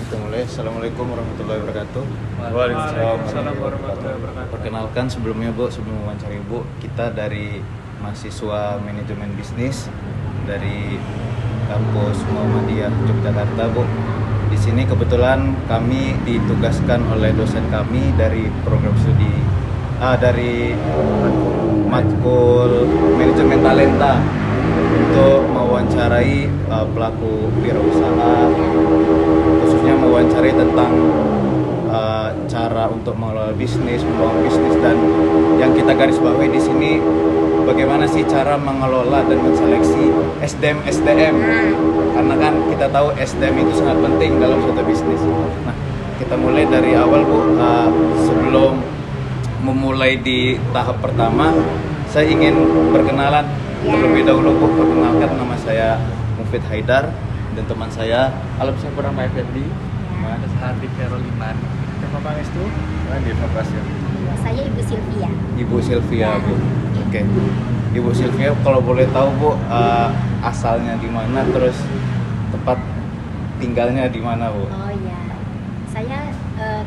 Kita mulai. Assalamualaikum warahmatullahi wabarakatuh. Waalaikumsalam warahmatullahi wabarakatuh. Perkenalkan sebelum wawancara Ibu, kita dari mahasiswa manajemen bisnis dari kampus Muhammadiyah Yogyakarta, Bu. Di sini kebetulan kami ditugaskan oleh dosen kami dari program studi dari matkul manajemen talenta untuk mewawancarai pelaku wirausaha, khususnya mewawancarai tentang cara untuk mengelola bisnis, membangun bisnis, dan yang kita garis bawahi di sini bagaimana sih cara mengelola dan menseleksi SDM. Karena kan kita tahu SDM itu sangat penting dalam suatu bisnis. Nah, kita mulai dari awal, Bu. Sebelum memulai di tahap pertama, saya ingin berkenalan terlebih dahulu, Bu. Perkenalkan, nama saya Mufid Haidar dan teman saya Alam Sampurna Pak Effendi, ada Sahardi Keroliman, Kepala Pangestu, di Fakrasya. Saya Ibu Sylvia. Ibu Sylvia, Bu. Oke. Ibu Sylvia, kalau boleh tahu, Bu, asalnya di mana, terus tempat tinggalnya di mana, Bu? Oh iya, saya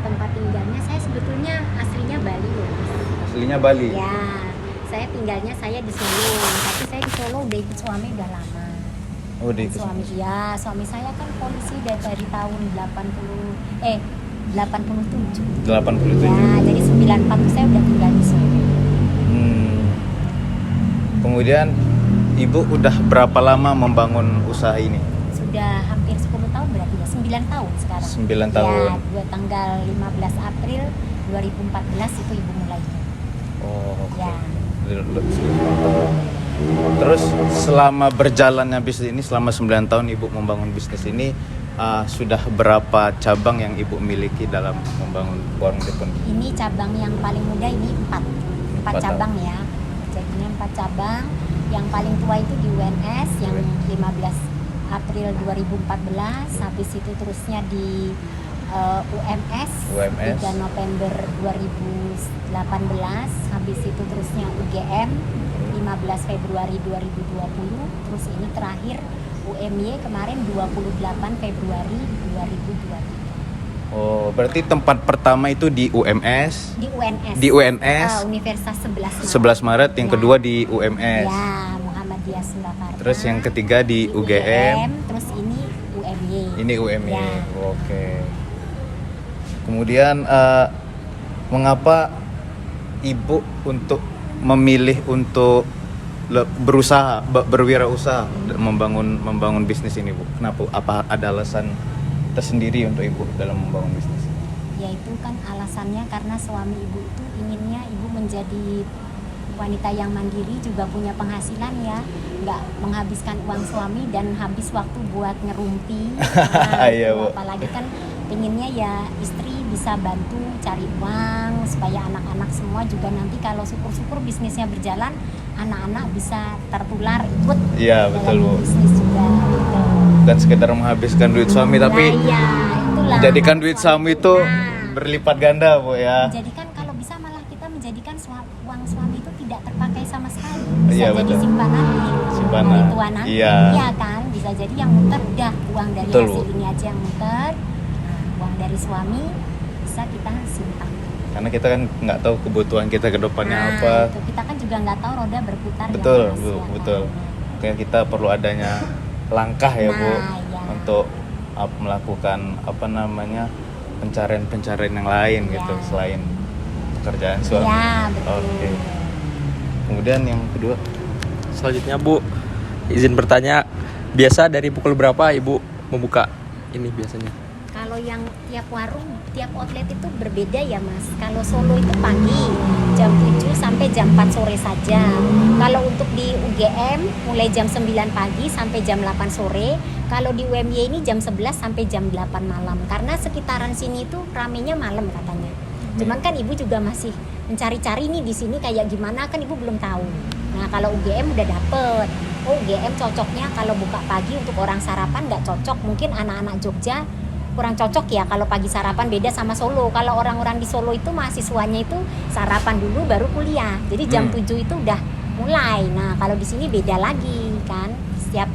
tempat tinggalnya saya sebetulnya aslinya Bali loh. Aslinya Bali. Ya, saya tinggalnya di Solo, tapi saya di Solo udah ikut suami udah lama. Oh, di Suami suami saya kan polisi dari tahun 87. 87. Ya, jadi 94 saya udah tinggal di Solo. Kemudian Ibu udah berapa lama membangun usaha ini? Sudah hampir 10 tahun berarti ya, 9 tahun sekarang. 9 tahun. Ya, tanggal 15 April 2014 itu Ibu mulainya. Oh, oke. Ya. Terus selama berjalannya bisnis ini, selama 9 tahun Ibu membangun bisnis ini, sudah berapa cabang yang Ibu miliki dalam membangun warung Depon? Ini cabang yang paling muda ini 4 Empat cabang ya. Jadinya 4 cabang. Yang paling tua itu di UNS yang 15 April 2014. Habis itu terusnya di UMS 3 November 2018. Habis itu terusnya UGM 15 Februari 2020. Terus ini terakhir UMY kemarin 28 Februari 2023. Oh, berarti tempat pertama itu di UMS. Di UNS. Universitas 11 Maret. 11 Maret, yang kedua di UMS. Ya, Muhammadiyah Surakarta. Terus yang ketiga di UGM. Terus ini UMY. Ini UMY. Ya. Oke. Kemudian mengapa Ibu untuk memilih untuk berusaha, berwirausaha, membangun bisnis ini, Bu? Kenapa? Apa ada alasan tersendiri untuk Ibu dalam membangun bisnis? Ya itu kan alasannya karena suami Ibu itu inginnya Ibu menjadi wanita yang mandiri, juga punya penghasilan ya, nggak menghabiskan uang suami dan habis waktu buat ngerumpi. Iya, Bu. Apalagi kan pengennya ya istri bisa bantu cari uang supaya anak-anak semua juga nanti kalau syukur-syukur bisnisnya berjalan, anak-anak bisa tertular ikut dalam bisnis juga gitu. Bukan sekedar menghabiskan duit suami, tapi jadikan duit suami itu berlipat ganda, Bu, ya. Menjadikan, kalau bisa malah kita menjadikan uang suami itu tidak terpakai sama sekali, bisa Iya, jadi betul. simpanan hari tua nanti. Iya kan, bisa jadi yang muter udah uang dari hasil ini aja yang muter. Uang dari suami bisa kita simpan. Karena kita kan nggak tahu kebutuhan kita ke depannya apa. Itu kita kan juga nggak tahu roda berputar. Betul, ya, Mas, Bu, ya, betul. Kan? Kayak kita perlu adanya langkah ya, Bu, ya. untuk melakukan pencarian yang lain gitu selain pekerjaan suami. Ya, betul. Oke. Kemudian yang kedua, Selanjutnya, Bu, izin bertanya, biasa dari pukul berapa Ibu membuka ini biasanya? Kalau yang tiap warung, tiap outlet itu berbeda ya, Mas. Kalau Solo itu pagi jam 7 sampai jam 4 sore saja. Kalau untuk di UGM mulai jam 9 pagi sampai jam 8 sore. Kalau di UMY ini jam 11 sampai jam 8 malam. Karena sekitaran sini itu ramenya malam katanya. Cuman kan Ibu juga masih mencari-cari nih di sini kayak gimana, kan Ibu belum tahu. Nah, kalau UGM udah dapet. Oh, UGM cocoknya kalau buka pagi untuk orang sarapan nggak cocok. Mungkin anak-anak Jogja kurang cocok ya kalau pagi sarapan, beda sama Solo. Kalau orang-orang di Solo itu mahasiswanya itu sarapan dulu baru kuliah. Jadi jam 7 itu udah mulai. Nah, kalau di sini beda lagi kan. Setiap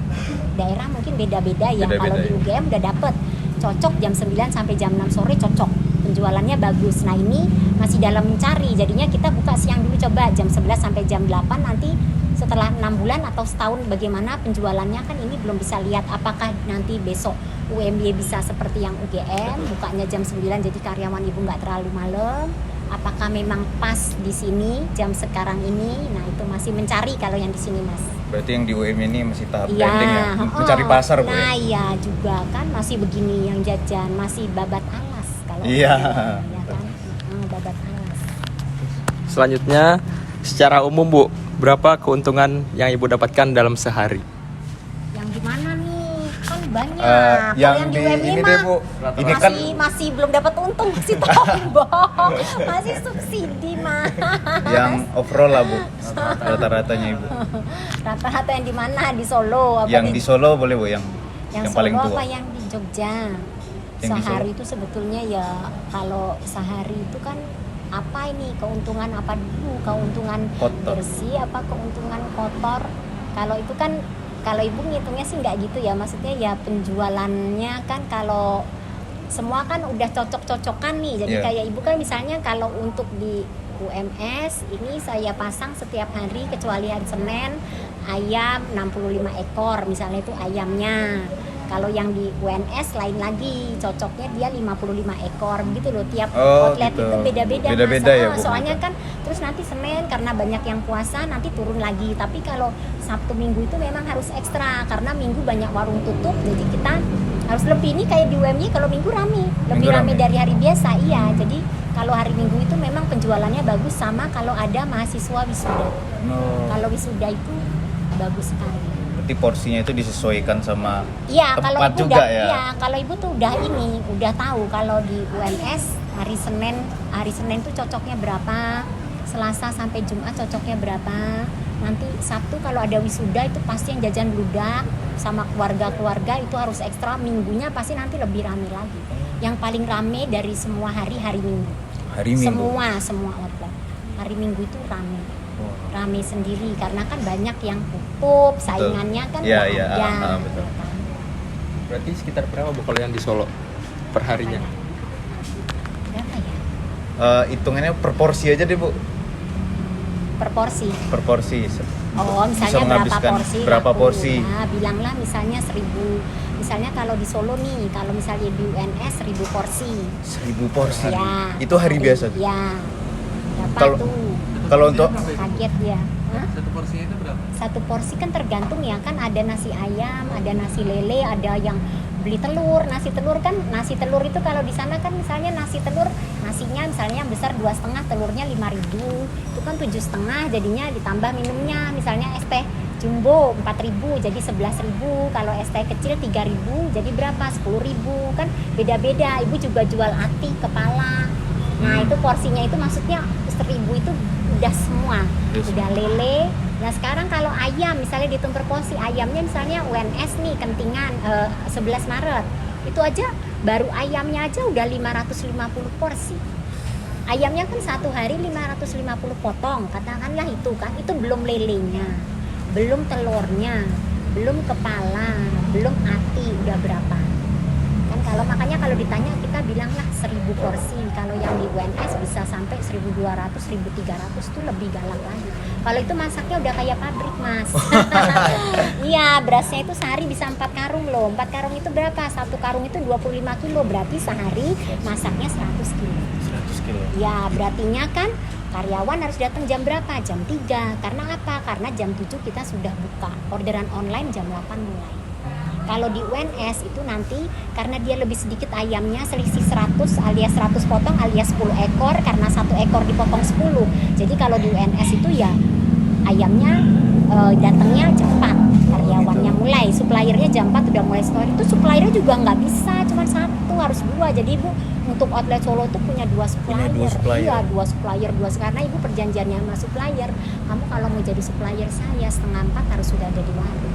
daerah mungkin beda-beda ya. Kalau di UGM udah dapet cocok jam 9 sampai jam 6 sore cocok, penjualannya bagus. Nah ini masih dalam mencari, jadinya kita buka siang dulu coba jam 11 sampai jam 8, nanti setelah 6 bulan atau setahun bagaimana penjualannya, kan ini belum bisa lihat apakah nanti besok UMY bisa seperti yang UGM bukanya jam 9 jadi karyawan ibu nggak terlalu malam, apakah memang pas di sini jam sekarang ini. Nah itu masih mencari kalau yang di sini mas. Berarti yang di UM ini masih tahap Iya, branding ya, mencari pasar Bu. Nah Ya? iya juga kan masih begini yang jajan, masih babat alas kalau Iya. ya kan. Babat alas. Selanjutnya, secara umum Bu, berapa keuntungan yang Ibu dapatkan dalam sehari? Yang gimana nih? Kan banyak. Kalau Yang di di UMY ini mah deh Bu, ini kan masih belum dapat untung, masih tombong. Masih subsidi mah. yang overall lah Bu, rata-ratanya Ibu. Rata-rata yang di mana? Di Solo apa Yang di Solo boleh Bu, yang yang paling Solo tua. apa yang di Jogja? Yang di Sehari Solo. itu sebetulnya ya, kalau sehari itu kan apa ini keuntungan apa dulu? Keuntungan Kotor. bersih apa keuntungan kotor? Kalau itu kan kalau ibu ngitungnya sih nggak gitu ya, maksudnya ya penjualannya kan kalau semua kan udah cocok-cocokan nih. Jadi Iya. kayak ibu kan misalnya kalau untuk di UMS ini saya pasang setiap hari kecuali hari Senin ayam 65 ekor misalnya itu ayamnya. Kalau yang di UNS lain lagi, cocoknya dia 55 ekor gitu loh. Tiap Oh, outlet gitu. itu beda-beda. Beda-beda Mas. ya, Bu? Soalnya kan terus nanti Senin karena banyak yang puasa nanti turun lagi. Tapi kalau Sabtu Minggu itu memang harus ekstra karena Minggu banyak warung tutup. Jadi kita harus lebih, ini kayak di UMY kalau Minggu rame. Lebih Minggu rame rame. dari hari biasa. Iya. Jadi kalau hari Minggu itu memang penjualannya bagus sama kalau ada mahasiswa wisuda. No. Kalau wisuda itu bagus sekali. Berarti porsinya itu disesuaikan sama Iya, kalau tempat ibu juga udah, ya. iya, kalau ibu tuh udah tahu kalau di UNS hari Senin tuh cocoknya berapa, Selasa sampai Jumat cocoknya berapa, nanti Sabtu kalau ada wisuda itu pasti yang jajan bludak sama keluarga itu harus ekstra, minggunya pasti nanti lebih rame lagi. Yang paling rame dari semua hari Minggu. Hari Minggu. Semua outlet. Hari Minggu itu rame. Oh. Rame sendiri karena kan banyak yang tutup, saingannya kan Iya, nggak iya, ada. betul. ya kan. Berarti sekitar berapa Bu kalau yang di Solo perharinya? Berapa ya? Hitungannya per porsi aja deh Bu, Per porsi. per porsi. Oh, Bisa misalnya berapa menghabiskan porsi? berapa laku. porsi? Nah, bilanglah misalnya 1000. Misalnya kalau di Solo nih, kalau misalnya di UNS 1000 porsi. 1000 porsi. Ya. Itu hari biasa tuh. Ya. Berapa Kalau- tuh? Kalau untuk Kaget dia. Hah? Satu porsinya itu berapa? Satu porsi kan tergantung ya, kan ada nasi ayam, ada nasi lele, ada yang beli telur. Nasi telur itu kalau di sana kan misalnya nasi telur, nasinya misalnya yang besar 2,5, telurnya 5.000, itu kan 7,5, jadinya ditambah minumnya misalnya es teh jumbo 4.000 jadi 11.000, kalau es teh kecil 3.000 jadi berapa, 10.000, kan beda-beda. Ibu juga jual ati, kepala. Nah itu porsinya itu maksudnya 1.000 itu udah semua, Yes. udah lele. Nah sekarang kalau ayam misalnya dihitung per porsi, ayamnya misalnya UNS nih Kentingan 11 Maret itu aja baru ayamnya aja udah 550 porsi. Ayamnya kan satu hari 550 potong, katakanlah itu kan, itu belum lelenya, belum telurnya, belum kepala, belum ati, udah berapa. Kan kalau makanya kalau ditanya kita bilanglah 1000 porsi. Kalau yang di UNS bisa sampai 1200, 1300 itu lebih galak lagi. Kalau itu masaknya udah kayak pabrik, Mas. Iya, berasnya itu sehari bisa 4 karung loh. 4 karung itu berapa? Satu karung itu 25 kilo, berarti sehari masaknya 100 kilo. 100 kilo. Ya, berartinya kan karyawan harus datang jam berapa? Jam 3. Karena apa? Karena jam 7 kita sudah buka. Orderan online jam 8 mulai. Kalau di UNS itu nanti karena dia lebih sedikit ayamnya, selisih 100 alias 100 potong alias 10 ekor, karena satu ekor dipotong 10. Jadi kalau di UNS itu ya ayamnya datangnya cepat, karyawannya mulai, suppliernya jam 4 udah mulai store. Itu suppliernya juga nggak bisa cuma satu, harus 2. Jadi ibu untuk outlet Solo tuh punya 2 supplier. Punya 2 supplier. Iya, 2 supplier, karena ibu perjanjiannya sama supplier. Kamu kalau mau jadi supplier saya 3:30 harus sudah ada di warung.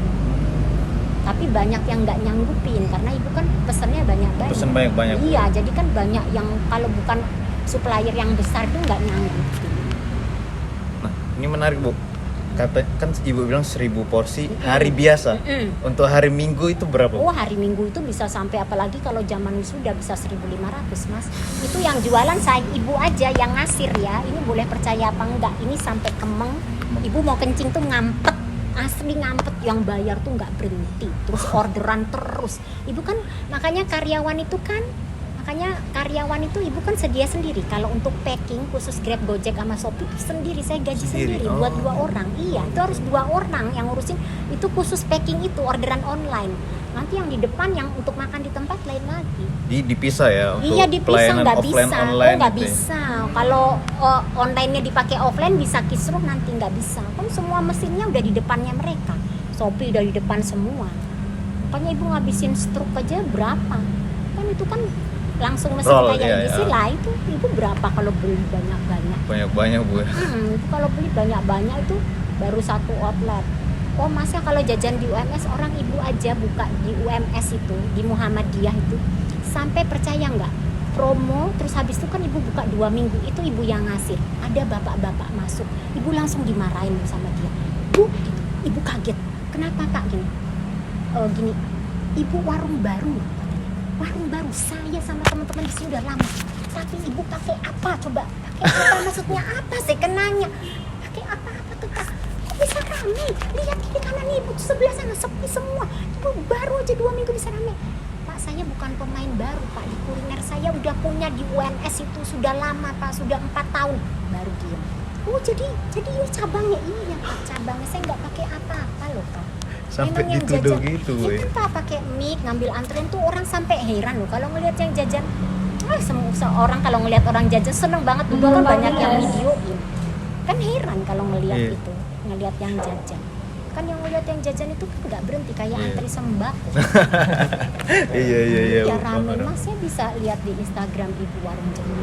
Tapi banyak yang nggak nyanggupin karena ibu kan pesennya banyak-banyak. Pesen banyak-banyak. Iya, jadi kan banyak yang kalau bukan supplier yang besar itu nggak nyanggupin. Nah, ini menarik Bu. kan ibu bilang 1.000 porsi hari biasa. Untuk hari Minggu itu berapa? Oh, hari Minggu itu bisa sampai, apalagi kalau zaman wisuda bisa 1.500, Mas. Itu yang jualan saya, ibu aja yang ngasir ya. Ini boleh percaya apa enggak, ini sampai kemeng. Ibu mau kencing tuh ngampet, asli ngampet, yang bayar tuh nggak berhenti. Terus orderan terus. Ibu kan makanya karyawan itu ibu kan sedia sendiri. Kalau untuk packing khusus Grab, Gojek sama Shopee sendiri, saya gaji sendiri buat 2 orang. Iya, itu harus 2 orang yang ngurusin. Itu khusus packing itu orderan online. Nanti yang di depan yang untuk makan di tempat lain lagi. Dipisah ya untuk iya, dipisah, pelayanan nggak offline bisa. online Nggak gitu ya? bisa. Kalau online-nya dipakai offline bisa kisruh, nanti nggak bisa. Kan semua mesinnya udah di depannya mereka. Shopee udah di depan semua. Makanya ibu ngabisin struk aja berapa? Kan itu kan langsung mesin Roll, kayak iya, diisi iya. lah, itu ibu berapa kalau beli banyak-banyak? Banyak Bu. Itu kalau beli banyak-banyak itu baru 1 outlet. Oh, masnya kalau jajan di UMS, orang ibu aja buka di UMS itu, di Muhammadiyah itu, sampai percaya nggak? Promo, terus habis itu kan ibu buka 2 minggu, itu ibu yang ngasih. Ada bapak-bapak masuk, ibu langsung dimarahin sama dia. Bu, gitu. Ibu kaget. Kenapa Kak gini? Gini, ibu warung baru. Warung baru, saya sama teman-teman di sini udah lama. Tapi ibu pakai apa coba? Pakai apa? Maksudnya apa sih kenanya? Pakai apa tuh Kak? Kok bisa rame? Lihat kiri kanan ibu tuh sebelah sana sepi semua. Ibu baru aja 2 minggu bisa rame. Pak, saya bukan pemain baru Pak, di kuliner saya udah punya di UNS itu sudah lama Pak, sudah 4 tahun. Baru diam. Oh jadi ini cabangnya, iya Pak, cabangnya saya nggak pakai apa-apa loh Pak. Sampai Memang yang dituduh jajan, gitu ya ya. kan Pak pakai mic ngambil antrian tuh orang sampai heran loh kalau ngelihat yang jajan. Semua orang kalau ngelihat orang jajan seneng banget, dulu kan banyak yang videoin. Kan heran kalau ngelihat itu, ngelihat yang jajan. Kan yang ngelihat yang jajan itu kan nggak berhenti kayak antri sembako. Iya. Ya rame, Mas, saya bisa lihat di Instagram ibu warung Jepun.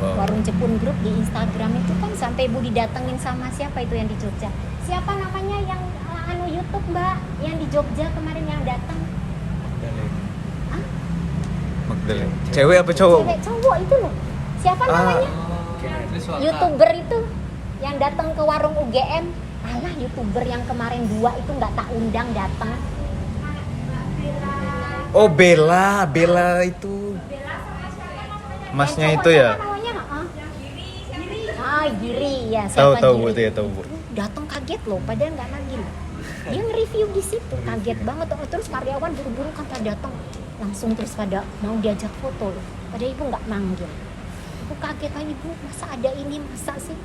Wow. Warung Jepun Group di Instagram itu kan sampai ibu didatengin sama siapa itu yang di Jogja? Siapa namanya yang YouTube Mbak yang di Jogja kemarin yang datang? Magdalene. Cewek apa cowok? Cewek cowok itu loh. Siapa namanya? YouTuber itu yang datang ke warung UGM. Alah, YouTuber yang kemarin 2 itu nggak tak undang datang. Oh, Bella itu. Masnya itu ya? Giri ya. Tahu Bu, tahu Bu. Datang kaget loh, padahal nggak nagih. Dia nge-review di situ, kaget banget. Terus karyawan buru-buru kan pada datang langsung terus pada mau diajak foto loh. Padahal ibu nggak manggil. Aku kaget, ibu masa ada ini, masa sih?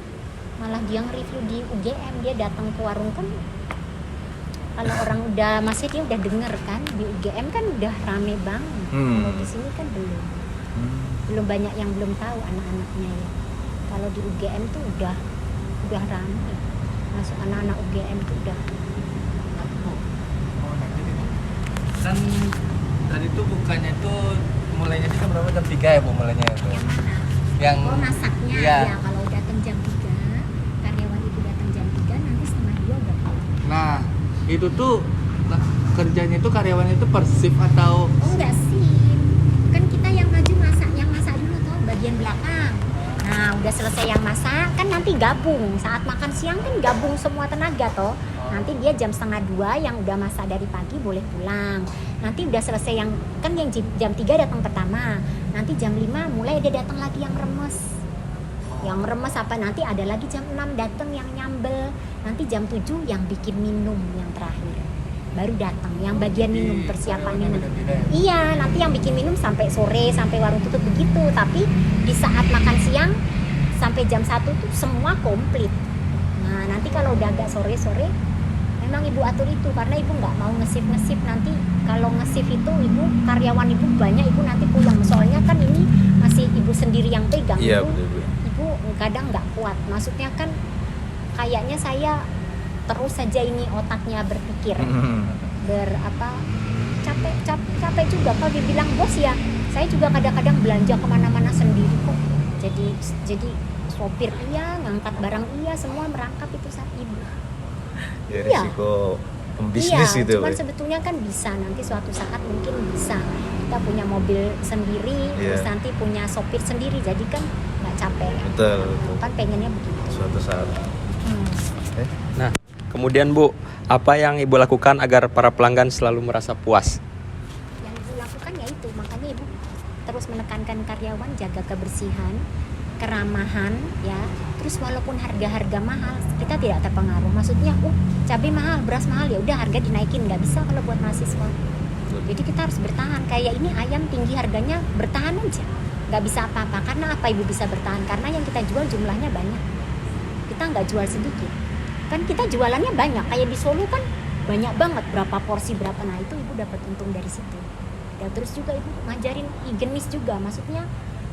Malah dia nge-review di UGM, dia datang ke warung kan. Kalau orang udah masih dia udah denger kan, di UGM kan udah rame banget. Kalau di sini kan belum banyak yang belum tahu anak-anaknya ya. Kalau di UGM tuh udah rame. Masuk anak-anak UGM tuh udah. Kan tadi tuh bukannya tuh mulainya jam berapa? Jam 3 ya Bu mulainya itu. Yang Masaknya iya. ya kalau datang jam 3, karyawan itu datang jam 3, nanti setengah 2 udah pulang. Nah, itu tuh kerjanya itu karyawannya itu per shift atau Oh enggak sih, kan kita yang maju yang masak dulu tuh bagian belakang. Nah udah selesai yang masak kan nanti gabung, saat makan siang kan gabung semua tenaga toh. Nanti dia jam setengah 2 yang udah masak dari pagi boleh pulang. Nanti udah selesai yang kan yang jam 3 datang pertama, nanti jam 5 mulai dia datang lagi yang remes. Yang remes apa, nanti ada lagi jam 6 datang yang nyambel. Nanti jam 7 yang bikin minum yang terakhir. Baru datang yang bagian minum, persiapan minum. Iya, nanti yang bikin minum sampai sore, sampai warung tutup begitu. Tapi di saat makan siang sampai jam 1 tuh semua komplit. Nah, nanti kalau udah agak sore-sore memang ibu atur itu karena ibu nggak mau nge-shift nanti. Kalau nge-shift itu ibu, karyawan ibu banyak, ibu nanti pulang. Soalnya kan ini masih ibu sendiri yang pegang. Iya, ibu, betul. ibu kadang nggak kuat. Maksudnya kan kayaknya saya terus saja ini otaknya berpikir. Capek juga kalau dibilang bos ya. Saya juga kadang-kadang belanja kemana-mana sendiri kok. Jadi sopir iya, ngangkat barang iya, semua merangkap itu saat ibu. Ya Iya. risiko pembisnis Iya, itu. cuman sebetulnya kan bisa nanti suatu saat mungkin bisa kita punya mobil sendiri, terus nanti punya sopir sendiri, jadi kan nggak capek. Betul. Kan pengennya begitu. Suatu saat. Nah, kemudian Bu, apa yang Ibu lakukan agar para pelanggan selalu merasa puas? Yang ibu lakukan ya itu, makanya ibu terus menekankan karyawan jaga kebersihan, keramahan ya. Terus walaupun harga-harga mahal kita tidak terpengaruh, maksudnya cabai mahal, beras mahal, ya udah harga dinaikin, nggak bisa kalau buat mahasiswa. Jadi kita harus bertahan. Kayak ini ayam tinggi harganya, bertahan aja, nggak bisa apa-apa. Karena apa ibu bisa bertahan? Karena yang kita jual jumlahnya banyak, kita nggak jual sedikit. Kan kita jualannya banyak, kayak di Solo kan banyak banget, berapa porsi berapa, nah itu ibu dapat untung dari situ. Dan terus juga ibu ngajarin higienis juga, maksudnya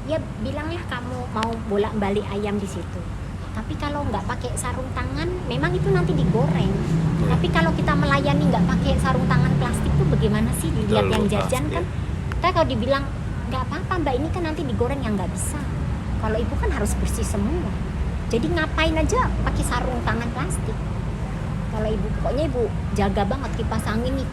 ya bilanglah kamu mau bolak-balik ayam di situ, tapi kalau nggak pakai sarung tangan memang itu nanti digoreng. Tapi kalau kita melayani nggak pakai sarung tangan plastik tuh bagaimana sih dilihat yang jajan kan? Kita kalau dibilang nggak apa-apa mbak, ini kan nanti digoreng, yang nggak bisa. Kalau ibu kan harus bersih semua, jadi ngapain aja pakai sarung tangan plastik. Kalau ibu, pokoknya ibu jaga banget kipas angin nih.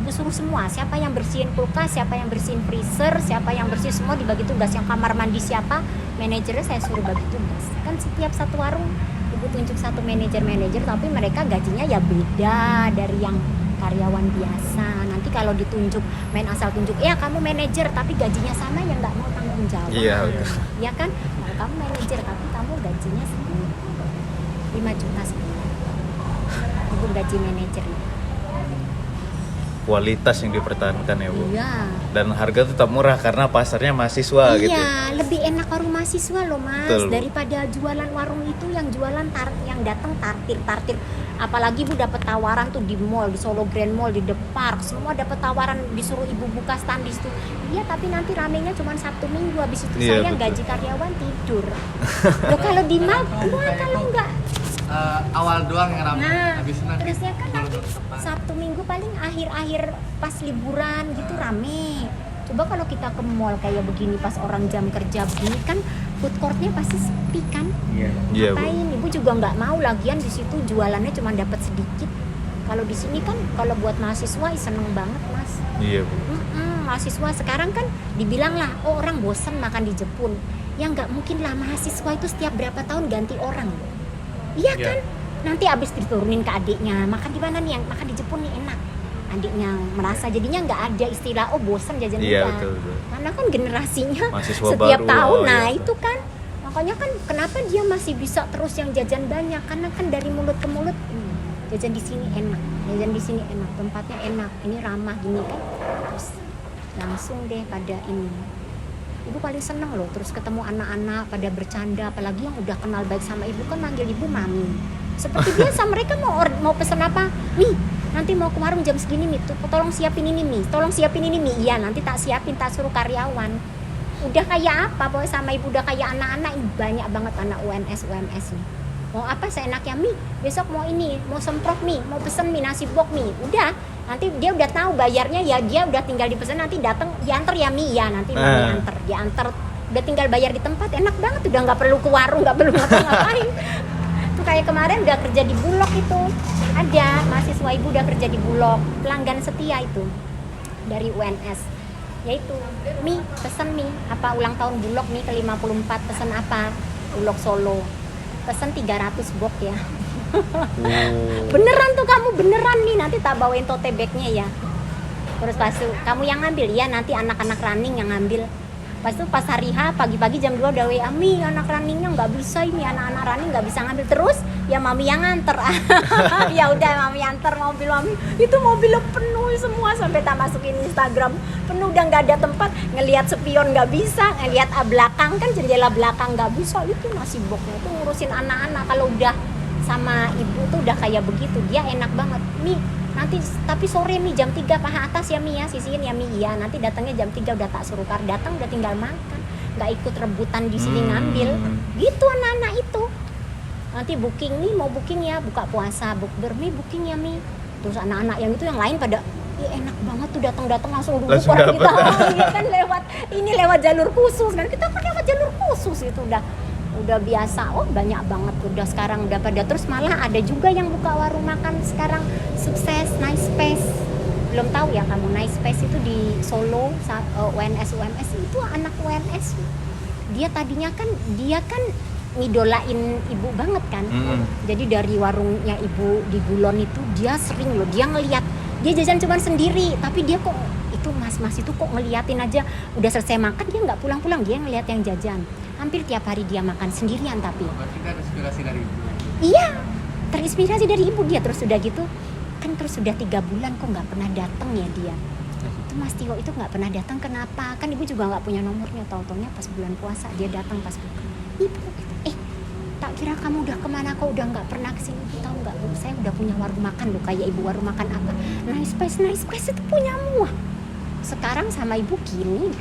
Ibu suruh semua, siapa yang bersihin kulkas, siapa yang bersihin freezer, siapa yang bersih, semua dibagi tugas. Yang kamar mandi siapa, manajernya saya suruh bagi tugas. Kan setiap satu warung ibu tunjuk satu manajer, tapi mereka gajinya ya beda dari yang karyawan biasa. Nanti kalau ditunjuk, main asal tunjuk, ya kamu manajer tapi gajinya sama, ya nggak mau tanggung jawab. Iya, Ya kan, kalau kamu manajer tapi kamu gajinya 5 juta sebulan. Ibu gaji manajer. Kualitas yang dipertahankan ya Bu. Iya. Dan harga tetap murah karena pasarnya mahasiswa gitu. Iya, lebih enak warung mahasiswa loh Mas. Betul, Bu. Daripada jualan warung itu yang jualan yang datang tartir. Apalagi Bu dapat tawaran tuh di mall, di Solo Grand Mall, di The Park, semua dapat tawaran, disuruh ibu buka stand di situ. Iya, tapi nanti ramenya cuma Sabtu Minggu, habis itu Iya, saya betul. gaji karyawan tidur. Loh kalau di mall, kalau enggak. Awal doang yang ramai. Nah, Habis nanti terusnya kan nanti depan. Sabtu Minggu paling akhir-akhir pas liburan gitu rame. Coba kalau kita ke mall kayak begini pas orang jam kerja begini kan food courtnya pasti sepi kan. Iya Bu. Ngapain? Ibu juga nggak mau, lagian di situ jualannya cuma dapat sedikit. Kalau di sini kan kalau buat mahasiswa seneng banget Mas. Iya Bu. Mahasiswa sekarang kan dibilang lah, orang bosan makan di Jepun. Ya nggak mungkin lah, mahasiswa itu setiap berapa tahun ganti orang. Iya kan? Nanti abis diturunin ke adiknya, makan di mana nih, yang makan di Jepun nih enak. Adiknya merasa jadinya nggak ada istilah bosan jajan Iya, udah. betul. Karena kan generasinya Mahasiswa setiap baru, tahun. Nah iya. itu kan makanya kan kenapa dia masih bisa terus yang jajan banyak, karena kan dari mulut ke mulut jajan di sini enak, jajan di sini enak, tempatnya enak, ini ramah gini kan, terus langsung deh pada ini. Ibu paling seneng loh, terus ketemu anak-anak pada bercanda, apalagi yang udah kenal baik sama ibu kan manggil ibu mami. Seperti biasa mereka mau pesen apa? Nih, nanti mau ke warung jam segini nih, tuh tolong siapin ini mie, tolong siapin ini mie. Iya, nanti tak siapin, tak suruh karyawan. Udah kayak apa, pokoknya sama ibu udah kayak anak-anak, banyak banget anak UMS nih. Mau apa seenaknya mie, besok mau ini, mau semprot mie, mau pesen mie, nasi bok mie. Udah, nanti dia udah tahu bayarnya ya, dia udah tinggal dipesan, nanti datang diantar ya mie ya, nanti mami antar, diantar, udah tinggal bayar di tempat, enak banget, udah nggak perlu ke warung, nggak perlu ngapa-ngapain. Tuh kayak kemarin udah kerja di Bulog itu, ada mahasiswa ibu udah kerja di Bulog, pelanggan setia itu dari UNS, yaitu mie, pesen mie, apa ulang tahun Bulog nih ke 54, pesen apa, Bulog Solo, pesen 300 box ya. Beneran tuh kamu, beneran nih, nanti tak bawain tote bagnya ya. Terus pas itu kamu yang ngambil ya, nanti anak-anak running yang ngambil. Pas itu pas hari H pagi-pagi jam 2 udah WA, "Mi, anak runningnya nggak bisa, ini anak-anak running nggak bisa ngambil." Terus ya mami yang nganter. Ya udah mami antar, mobil mami itu mobilnya penuh semua, sampai tak masukin Instagram, penuh, udah nggak ada tempat, ngelihat spion nggak bisa, ngelihat belakang kan, jendela belakang nggak bisa. Itu nasi boknya tuh ngurusin anak-anak. Kalau udah sama ibu tuh udah kayak begitu, dia enak banget. Mi, nanti tapi sore Mi jam 3 paha atas ya Mi ya, sisihin ya Mi. Iya, nanti datangnya jam 3 udah tak suruh datang, udah tinggal makan, nggak ikut rebutan di sini ngambil. Gitu anak-anak itu. Nanti booking nih, mau booking ya, buka puasa, bukber Mi, booking ya Mi. Terus anak-anak yang itu yang lain pada enak banget tuh, datang-datang langsung duduk orang kita. Iya kan, lewat jalur khusus kan, kita kan lewat jalur khusus itu udah biasa. Oh banyak banget udah sekarang, udah pada. Terus malah ada juga yang buka warung makan sekarang sukses, Nice Space. Belum tahu ya kamu, Nice Space itu di Solo, UMS itu anak UMS. Dia tadinya kan ngidolain ibu banget kan. Jadi dari warungnya ibu di Gulon itu dia sering loh, dia ngeliat, dia jajan cuma sendiri, tapi dia kok itu mas itu kok ngeliatin aja, udah selesai makan dia nggak pulang-pulang, dia ngeliat yang jajan. Hampir tiap hari dia makan sendirian tapi. Berarti kan inspirasi dari ibu. Iya, terinspirasi dari ibu dia. Terus udah gitu, kan terus sudah 3 bulan kok nggak pernah datang ya dia. Itu Mas Tio itu nggak pernah datang, kenapa? Kan ibu juga nggak punya nomornya, tau-taunya pas bulan puasa dia datang pas buka. Ibu, tak kira kamu udah kemana, kok udah nggak pernah kesini. Ibu tahu nggak Bu, saya udah punya warung makan loh, kayak ibu warung makan apa? Nice Place itu punyamu. Sekarang sama ibu gini.